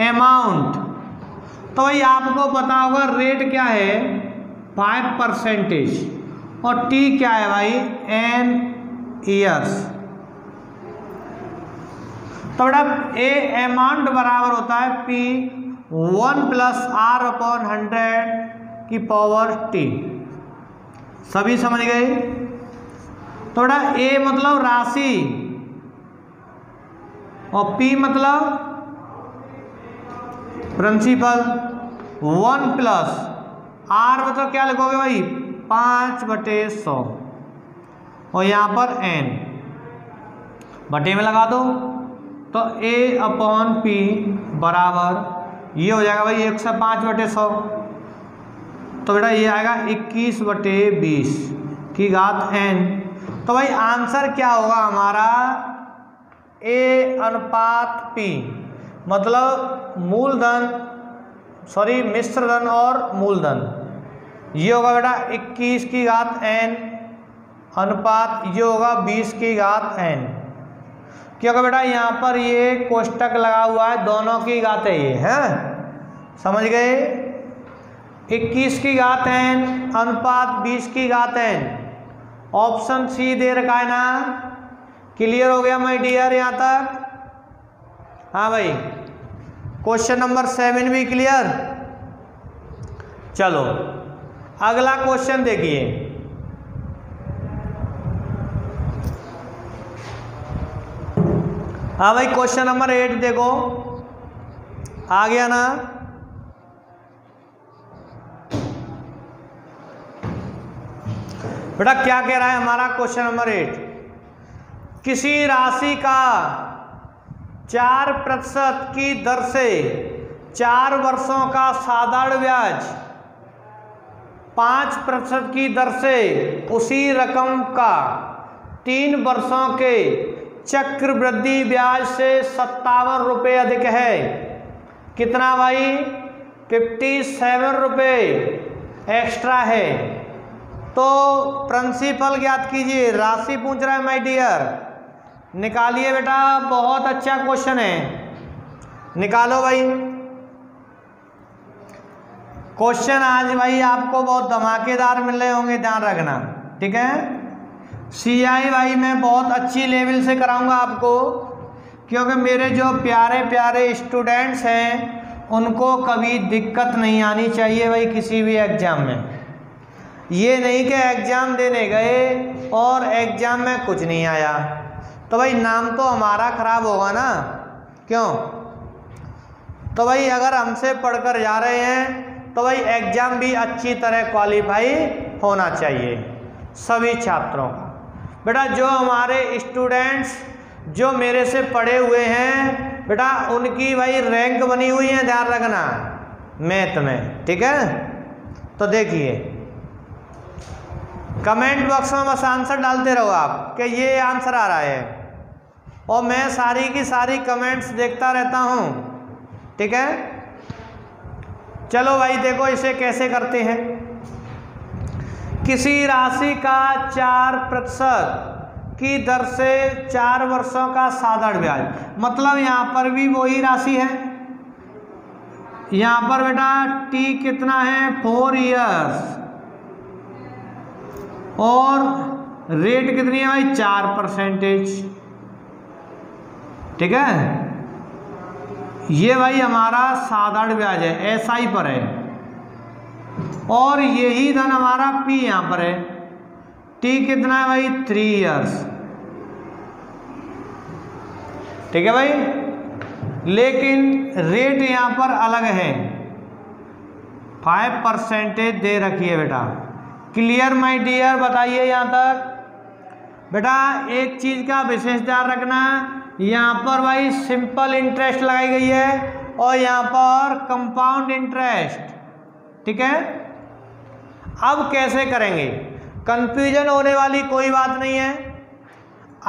अमाउंट। तो भाई आपको पता होगा रेट क्या है 5% और T क्या है भाई n ईयर्स। तो बेटा ए अमाउंट बराबर होता है P 1 + R/100 की पावर T। सभी समझ गए? तो बेटा A मतलब राशि और P मतलब प्रिंसिपल। 1 + R मतलब क्या लिखोगे भाई 5/100 और यहाँ पर n बटे में लगा दो, तो A/P बराबर ये हो जाएगा भाई 1 से 5/100। तो बेटा ये आएगा 21/20 की घात n। तो भाई आंसर क्या होगा हमारा A/P, मतलब मूलधन सॉरी मिश्रधन और मूलधन। ये होगा बेटा 21 की घात n अनुपात ये होगा 20 की घात n, क्योंकि बेटा यहाँ पर ये कोष्टक लगा हुआ है, दोनों की घात है ये, हैं? समझ गए? 21 की घात n अनुपात 20 की घात n। ऑप्शन सी दे रखा है ना। क्लियर हो गया माय डियर यहाँ तक? हाँ भाई, क्वेश्चन नंबर 7 भी क्लियर। चलो अगला क्वेश्चन देखिए। हाँ भाई क्वेश्चन नंबर 8 देखो, आ गया ना। बेटा क्या कह रहा है हमारा क्वेश्चन नंबर 8? किसी राशि का 4% की दर से 4 वर्षों का साधारण ब्याज 5% की दर से उसी रकम का 3 वर्षों के चक्रवृद्धि ब्याज से 57 रुपये अधिक है। कितना भाई? 57 रुपये एक्स्ट्रा है। तो प्रिंसिपल ज्ञात कीजिए। राशि पूछ रहा है माय डियर, निकालिए बेटा, बहुत अच्छा क्वेश्चन है, निकालो भाई। क्वेश्चन आज भाई आपको बहुत धमाकेदार मिल रहे होंगे, ध्यान रखना, ठीक है। CI भाई मैं बहुत अच्छी लेवल से कराऊंगा आपको, क्योंकि मेरे जो प्यारे प्यारे स्टूडेंट्स हैं उनको कभी दिक्कत नहीं आनी चाहिए भाई किसी भी एग्ज़ाम में। ये नहीं कि एग्ज़ाम देने गए और एग्ज़ाम में कुछ नहीं आया, तो भाई नाम तो हमारा ख़राब होगा ना, क्यों? तो भाई अगर हमसे पढ़कर जा रहे हैं तो भाई एग्ज़ाम भी अच्छी तरह क्वालिफाई होना चाहिए सभी छात्रों का। बेटा जो हमारे स्टूडेंट्स जो मेरे से पढ़े हुए हैं बेटा, उनकी भाई रैंक बनी हुई है, ध्यान रखना। मैथ में, ठीक है। तो देखिए कमेंट बॉक्स में बस आंसर डालते रहो आप कि ये आंसर आ रहा है, और मैं सारी की सारी कमेंट्स देखता रहता हूँ, ठीक है। चलो भाई देखो इसे कैसे करते हैं। किसी राशि का 4% की दर से 4 वर्षों का साधारण ब्याज, मतलब यहाँ पर भी वही राशि है। यहाँ पर बेटा t कितना है 4 इयर्स, और रेट कितनी है भाई 4%, ठीक है। ये भाई हमारा साधारण ब्याज है, SI पर है, और यही धन हमारा P यहाँ पर है। T कितना है भाई 3 इयर्स, ठीक है भाई। लेकिन रेट यहाँ पर अलग है, 5% दे रखी है बेटा। क्लियर माय डियर, बताइए यहाँ तक। बेटा एक चीज का विशेष ध्यान रखना, यहाँ पर भाई सिंपल इंटरेस्ट लगाई गई है और यहाँ पर कंपाउंड इंटरेस्ट, ठीक है। अब कैसे करेंगे, कंफ्यूजन होने वाली कोई बात नहीं है।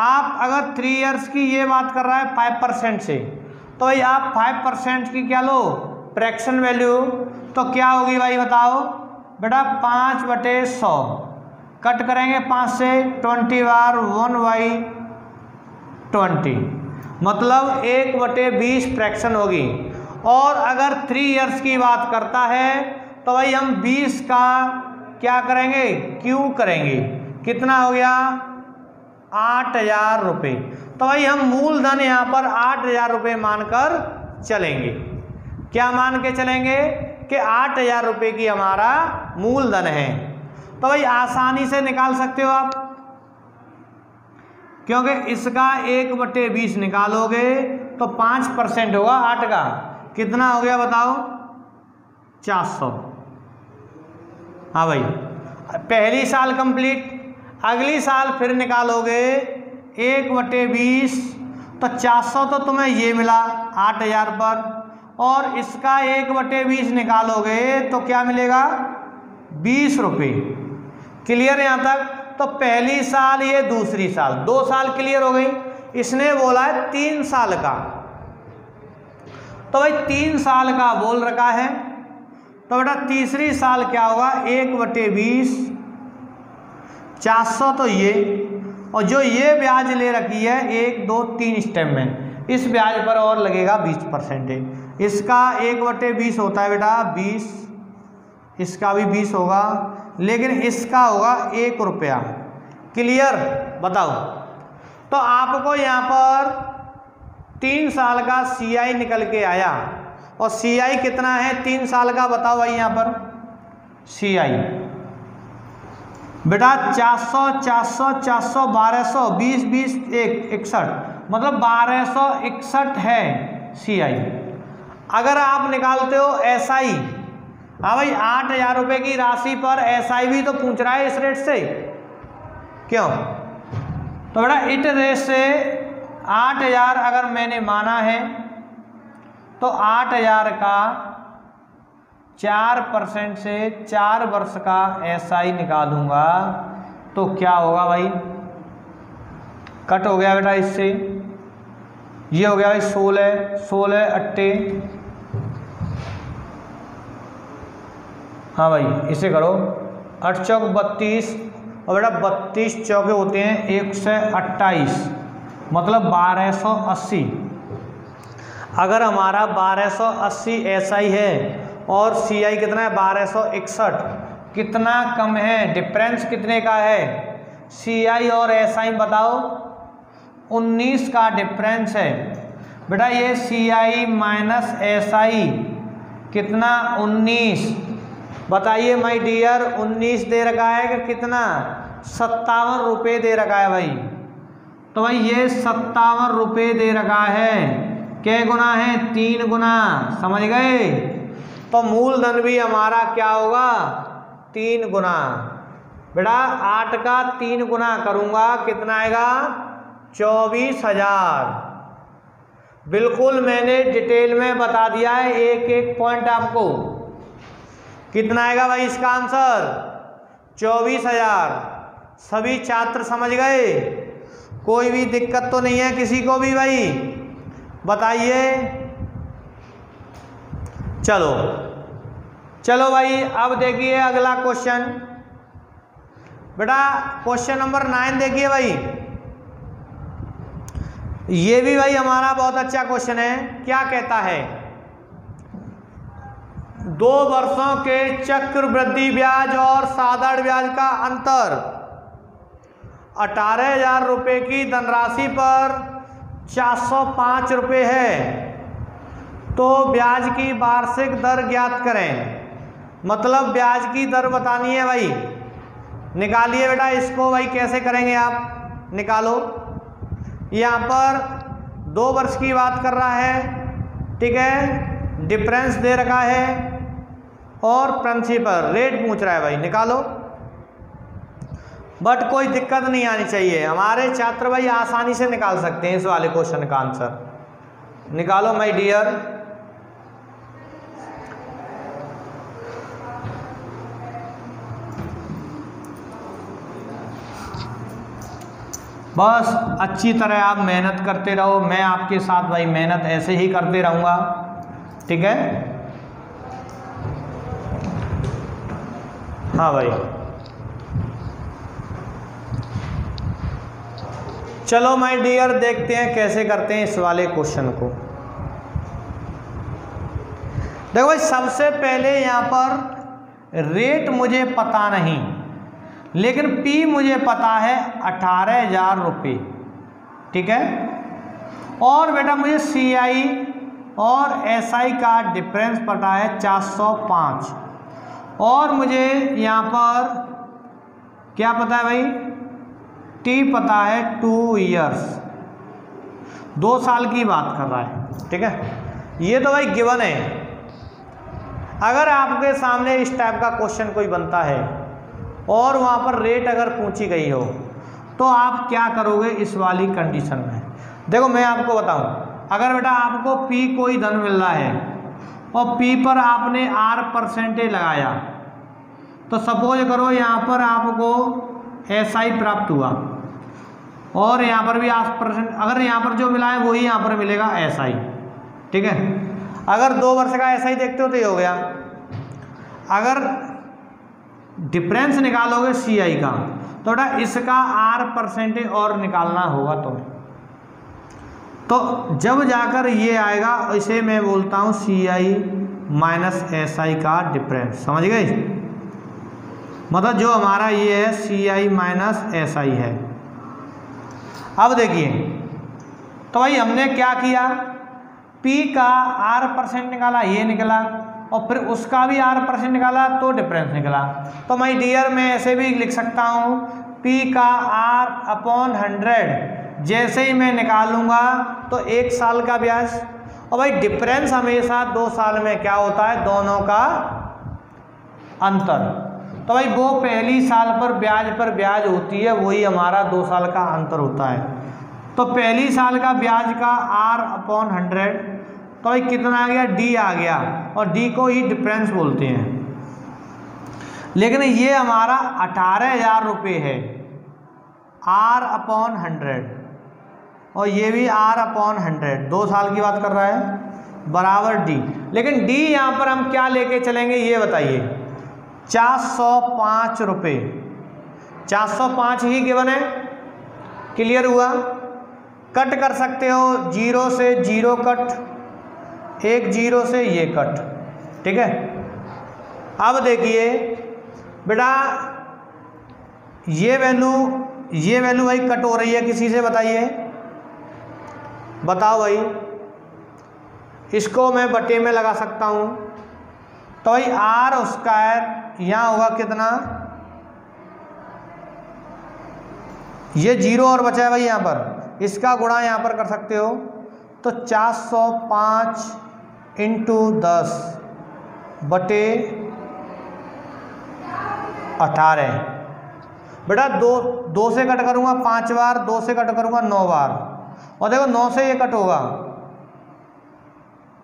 आप अगर 3 इयर्स की ये बात कर रहा है 5% से, तो भाई आप 5% की क्या लो फ्रैक्शन वैल्यू, तो क्या होगी भाई बताओ बेटा 5/100 कट करेंगे 5 से 20 बार 1/20, मतलब 1/20 फ्रैक्शन होगी। और अगर 3 इयर्स की बात करता है तो भाई हम 20 का क्या करेंगे क्यों करेंगे, कितना हो गया 8,000 रुपये। तो भाई हम मूलधन यहाँ पर 8,000 रुपये मानकर चलेंगे। क्या मान के चलेंगे कि 8,000 रुपये की हमारा मूलधन है। तो भाई आसानी से निकाल सकते हो आप, क्योंकि इसका 1/20 निकालोगे तो 5% होगा 8 का, कितना हो गया बताओ 400। हाँ भाई पहली साल कंप्लीट, अगली साल फिर निकालोगे 1/20, तो 400 तो तुम्हें ये मिला 8,000 पर, और इसका 1/20 निकालोगे तो क्या मिलेगा 20 रुपये। क्लियर यहाँ तक। तो पहली साल ये दूसरी साल, 2 साल क्लियर हो गई। इसने बोला है 3 साल का, तो भाई 3 साल का बोल रखा है, तो बेटा तीसरी साल क्या होगा 1/20, 400 तो ये, और जो ये ब्याज ले रखी है 1 2 3 स्टेप में, इस ब्याज पर और लगेगा 20%। इसका 1/20 होता है बेटा 20, इसका भी 20 होगा, लेकिन इसका होगा 1 रुपया। क्लियर बताओ। तो आपको यहाँ पर 3 साल का CI निकल के आया, और CI कितना है 3 साल का बताओ भाई यहाँ पर CI बेटा 400 400 400 1200 20 20 61, मतलब 1261 है CI। अगर आप निकालते हो SI, हाँ भाई 8,000 रुपये की राशि पर SI भी तो पूछ रहा है इस रेट से, क्यों। तो बेटा इट रेट से 8,000 अगर मैंने माना है, तो 8,000 का 4% से 4 वर्ष का SI निकालूंगा तो क्या होगा भाई, कट हो गया बेटा इससे, ये हो गया भाई 16 अट्टे, हाँ भाई इसे करो 8 चौक 32, और बेटा 32 चौके होते हैं 128, मतलब 1280। अगर हमारा 1280 SI है और CI कितना है 1261, कितना कम है, डिफरेंस कितने का है CI और SI बताओ, 19 का डिफरेंस है बेटा। ये CI माइनस SI कितना 19, बताइए माय डियर 19 दे रखा है कि कितना 57 रुपये दे रखा है भाई। तो भाई ये 57 रुपये दे रखा है, क्या गुना है 3 गुना, समझ गए। तो मूलधन भी हमारा क्या होगा 3 गुना बेटा, 8 का 3 गुना करूंगा कितना आएगा 24,000। बिल्कुल मैंने डिटेल में बता दिया है, एक एक पॉइंट आपको कितना आएगा भाई इसका आंसर? 24,000। सभी छात्र समझ गए? कोई भी दिक्कत तो नहीं है किसी को भी भाई? बताइए। चलो चलो भाई, अब देखिए अगला क्वेश्चन। बेटा क्वेश्चन नंबर 9 देखिए भाई। ये भी भाई हमारा बहुत अच्छा क्वेश्चन है। क्या कहता है? 2 वर्षों के चक्रवृद्धि ब्याज और साधारण ब्याज का अंतर 18,000 रुपये की धनराशि पर 405 रुपये है, तो ब्याज की वार्षिक दर ज्ञात करें। मतलब ब्याज की दर बतानी है भाई। निकालिए बेटा इसको भाई। कैसे करेंगे आप? निकालो। यहाँ पर 2 वर्ष की बात कर रहा है, ठीक है, डिफरेंस दे रखा है और प्रिंसिपल रेट पूछ रहा है भाई। निकालो। बट कोई दिक्कत नहीं आनी चाहिए, हमारे छात्र भाई आसानी से निकाल सकते हैं इस वाले क्वेश्चन का आंसर। निकालो माय डियर। बस अच्छी तरह आप मेहनत करते रहो, मैं आपके साथ भाई मेहनत ऐसे ही करते रहूँगा, ठीक है। हाँ भाई चलो माय डियर, देखते हैं कैसे करते हैं इस वाले क्वेश्चन को। देखो भाई, सबसे पहले यहाँ पर रेट मुझे पता नहीं, लेकिन पी मुझे पता है 18,000 रुपये, ठीक है। और बेटा मुझे CI और SI का डिफरेंस पता है 405, और मुझे यहाँ पर क्या पता है भाई? T पता है 2 ईयर्स, 2 साल की बात कर रहा है, ठीक है। ये तो भाई गिवन है। अगर आपके सामने इस टाइप का क्वेश्चन कोई बनता है और वहाँ पर रेट अगर पूछी गई हो, तो आप क्या करोगे इस वाली कंडीशन में? देखो मैं आपको बताऊं, अगर बेटा आपको P कोई धन मिल रहा है और P पर आपने R% लगाया, तो सपोज करो यहाँ पर आपको SI प्राप्त हुआ और यहाँ पर भी 8%, अगर यहाँ पर जो मिला है वही यहाँ पर मिलेगा SI, ठीक है। अगर 2 वर्ष का SI देखते हो तो ये हो गया। अगर डिफरेंस निकालोगे CI का, तो बेटा इसका R% और निकालना होगा तुम्हें, तो जब जाकर ये आएगा, इसे मैं बोलता हूँ CI माइनस SI का डिफरेंस। समझ गए? मतलब जो हमारा ये है CI माइनस SI है। अब देखिए, तो भाई हमने क्या किया? P का R% निकाला, ये निकला, और फिर उसका भी R% निकाला तो डिफरेंस निकला। तो माय डियर मैं ऐसे भी लिख सकता हूँ, P का R/100 जैसे ही मैं निकालूंगा तो 1 साल का ब्याज, और भाई डिफरेंस हमेशा 2 साल में क्या होता है? दोनों का अंतर। तो भाई वो पहली साल पर ब्याज होती है, वही हमारा 2 साल का अंतर होता है। तो पहली साल का ब्याज का R/100, तो भाई कितना आ गया? D आ गया, और D को ही डिफरेंस बोलते हैं। लेकिन ये हमारा 18,000 रुपये है, R/100, और ये भी R/100, 2 साल की बात कर रहा है, बराबर D। लेकिन D यहाँ पर हम क्या लेके चलेंगे ये बताइए? 405 रुपये, 405 ही गिवन है। क्लियर हुआ? कट कर सकते हो, 0 से 0 कट, 1 0 से ये कट, ठीक है। अब देखिए बेटा, ये वैल्यू भाई कट हो रही है किसी से? बताइए, बताओ भाई। इसको मैं बटे में लगा सकता हूँ, तो भाई R² यहाँ होगा कितना? ये 0 और बचा है भाई यहाँ पर, इसका गुणा यहाँ पर कर सकते हो, तो 405 × 10 बटे 18। बेटा 2 से कट करूँगा 5 बार, 2 से कट करूँगा 9 बार, और देखो 9 से ये कट होगा।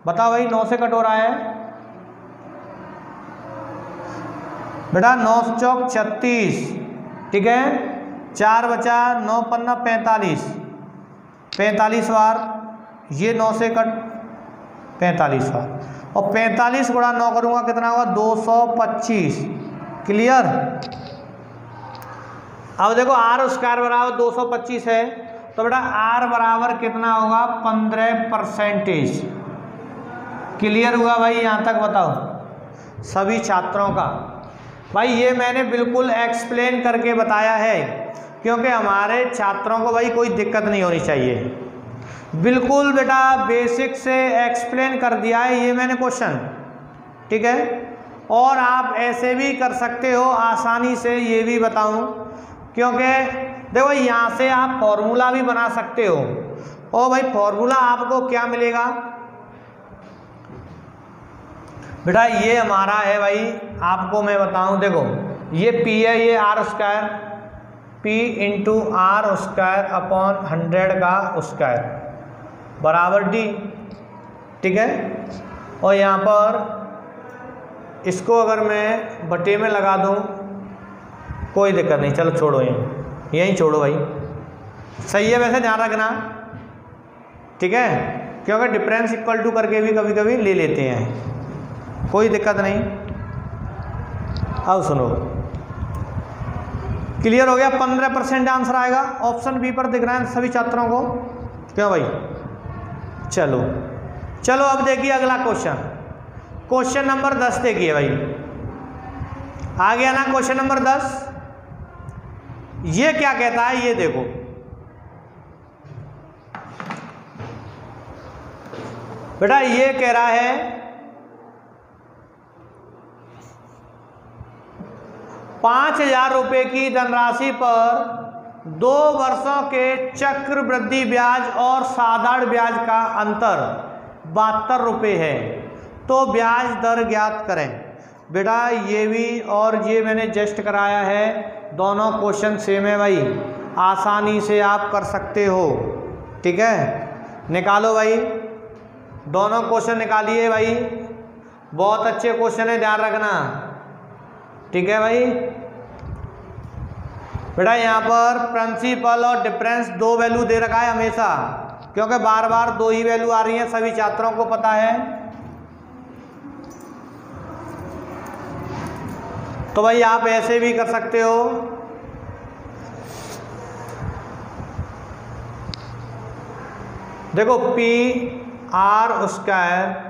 बताओ भाई, 9 से कट हो रहा है, बेटा 9 चौक 36, ठीक है, 4 बचा, 9 पन्ना 45, 45 बार, ये 9 से कट 45 बार, और 45 गुणा 9 करूँगा कितना होगा 225। क्लियर। अब देखो आर स्क्वायर बराबर 225 है, तो बेटा आर बराबर कितना होगा 15%। क्लियर हुआ भाई, यहाँ तक बताओ सभी छात्रों का। भाई ये मैंने बिल्कुल एक्सप्लेन करके बताया है, क्योंकि हमारे छात्रों को भाई कोई दिक्कत नहीं होनी चाहिए। बिल्कुल बेटा बेसिक से एक्सप्लेन कर दिया है ये मैंने क्वेश्चन, ठीक है। और आप ऐसे भी कर सकते हो आसानी से, ये भी बताऊं, क्योंकि देखो यहाँ से आप फॉर्मूला भी बना सकते हो। और भाई फॉर्मूला आपको क्या मिलेगा बेटा, ये हमारा है भाई, आपको मैं बताऊं, देखो ये P है, ये R square, P into R square upon 100 का स्क्वायर बराबर D, ठीक है। और यहाँ पर इसको अगर मैं बटे में लगा दूँ कोई दिक्कत नहीं, चलो छोड़ो यहीं छोड़ो भाई, सही है वैसे, ध्यान रखना, ठीक है, क्योंकि डिफरेंस इक्वल टू करके भी कभी कभी ले लेते हैं, कोई दिक्कत नहीं। अब सुनो, क्लियर हो गया, 15% आंसर आएगा। ऑप्शन बी पर दिख रहा है सभी छात्रों को, क्यों भाई। चलो चलो अब देखिए अगला क्वेश्चन, क्वेश्चन नंबर 10 देखिए भाई, आ गया ना क्वेश्चन नंबर 10। ये क्या कहता है ये देखो, बेटा ये कह रहा है 5,000 रुपये की धनराशि पर 2 वर्षों के चक्रवृद्धि ब्याज और साधारण ब्याज का अंतर 72 रुपये है, तो ब्याज दर ज्ञात करें। बेटा ये भी और ये मैंने जस्ट कराया है, दोनों क्वेश्चन सेम है भाई, आसानी से आप कर सकते हो, ठीक है। निकालो भाई, दोनों क्वेश्चन निकालिए भाई, बहुत अच्छे क्वेश्चन है, ध्यान रखना, ठीक है भाई। बेटा यहाँ पर प्रिंसिपल और डिफरेंस 2 वैल्यू दे रखा है हमेशा, क्योंकि बार बार 2 ही वैल्यू आ रही है, सभी छात्रों को पता है। तो भाई आप ऐसे भी कर सकते हो, देखो P आर स्क्वायर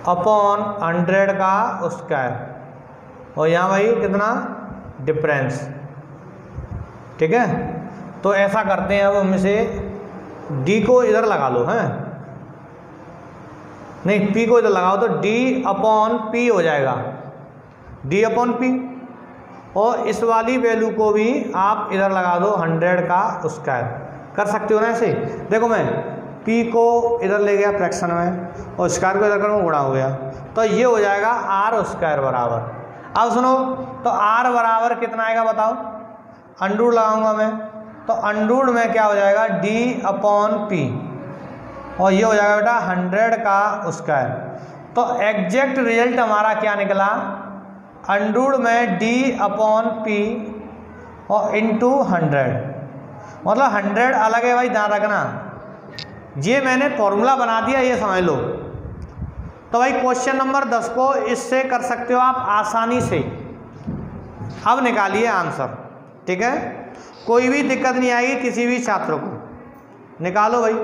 अपॉन 100 का स्क्वायर, और यहाँ भाई कितना डिफरेंस, ठीक है। तो ऐसा करते हैं, अब हम इसे D को इधर लगा लो, हैं नहीं P को इधर लगाओ तो D अपॉन P हो जाएगा, D अपॉन P, और इस वाली वैल्यू को भी आप इधर लगा दो 100 का स्क्वायर, कर सकते हो ना ऐसे। देखो मैं P को इधर ले गया फ्रैक्शन में और स्क्वायर को इधर कर गुणा हो गया, तो ये हो जाएगा आर स्क्वायर बराबर। अब सुनो, तो आर बराबर कितना आएगा बताओ, अंडरूट लगाऊंगा मैं, तो अंडरूट में क्या हो जाएगा D अपॉन P, और ये हो जाएगा बेटा 100 का स्क्वायर। तो एग्जैक्ट रिजल्ट हमारा क्या निकला, अंडरूट में D अपॉन P और इंटू 100, मतलब 100 अलग है भाई, ध्यान रखना, ये मैंने फॉर्मूला बना दिया, ये समझ लो। तो भाई क्वेश्चन नंबर 10 को इससे कर सकते हो आप आसानी से। अब निकालिए आंसर, ठीक है, कोई भी दिक्कत नहीं आएगी किसी भी छात्र को, निकालो भाई।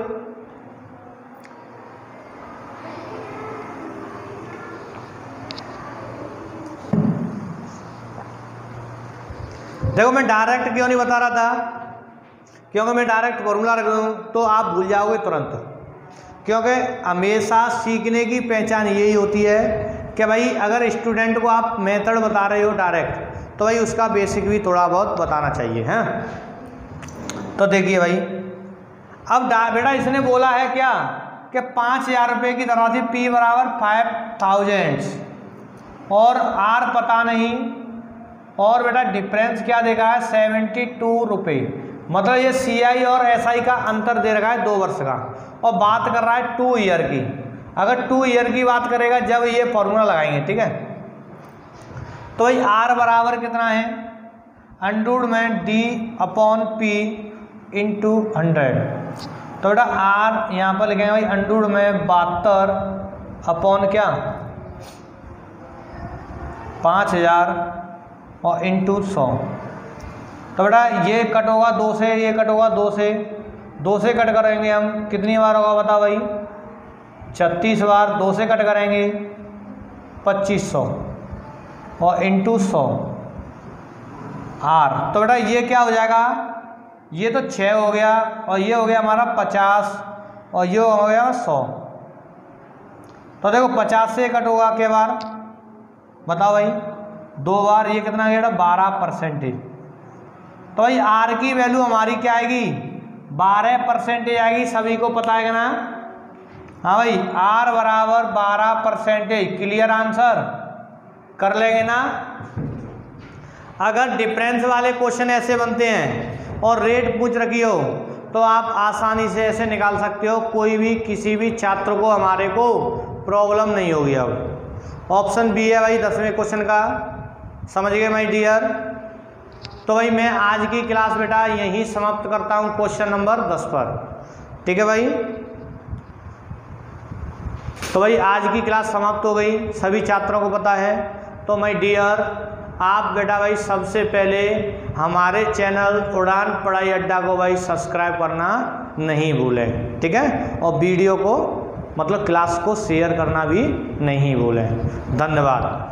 देखो मैं डायरेक्ट क्यों नहीं बता रहा था, क्योंकि मैं डायरेक्ट फॉर्मूला रख दूँ तो आप भूल जाओगे तुरंत, क्योंकि हमेशा सीखने की पहचान यही होती है कि भाई अगर स्टूडेंट को आप मेथड बता रहे हो डायरेक्ट, तो भाई उसका बेसिक भी थोड़ा बहुत बताना चाहिए, हैं। तो देखिए भाई, अब बेटा इसने बोला है क्या कि 5,000 रुपये की धनराशि P बराबर 5,000 और R पता नहीं, और बेटा डिफरेंस क्या देखा है 72 रुपये, मतलब ये CI और SI का अंतर दे रखा है 2 वर्ष का, और बात कर रहा है 2 ईयर की। अगर 2 ईयर की बात करेगा जब ये फॉर्मूला लगाएंगे, ठीक है। तो भाई R बराबर कितना है, अंडर में D/P इंटू 100। तो बेटा R यहाँ पर लिखेंगे भाई अंडर में 72 क्या 5000 और इंटू 100। तो बेटा ये कट होगा 2 से, ये कट होगा 2 से कट करेंगे हम, कितनी बार होगा बताओ भाई, 36 बार। 2 से कट करेंगे 2500 और इंटू 100 R। तो बेटा ये क्या हो जाएगा, ये तो 6 हो गया और ये हो गया हमारा 50 और ये हो गया 100। तो देखो 50 से कट होगा क्या बार बताओ भाई, 2 बार, ये कितना गया 12%। तो भाई R की वैल्यू हमारी क्या आएगी, 12% आएगी, सभी को पता है ना। हाँ भाई R बराबर 12%, क्लियर आंसर कर लेंगे ना। अगर डिफरेंस वाले क्वेश्चन ऐसे बनते हैं और रेट पूछ रखी हो तो आप आसानी से ऐसे निकाल सकते हो, कोई भी किसी भी छात्र को हमारे को प्रॉब्लम नहीं होगी। अब ऑप्शन बी है भाई 10वें क्वेश्चन का, समझ गए माय डियर। तो भाई मैं आज की क्लास बेटा यहीं समाप्त करता हूँ क्वेश्चन नंबर 10 पर, ठीक है भाई। तो भाई आज की क्लास समाप्त हो गई, सभी छात्रों को पता है। तो माय डियर आप बेटा भाई सबसे पहले हमारे चैनल उड़ान पढ़ाई अड्डा को भाई सब्सक्राइब करना नहीं भूलें, ठीक है। और वीडियो को मतलब क्लास को शेयर करना भी नहीं भूलें। धन्यवाद।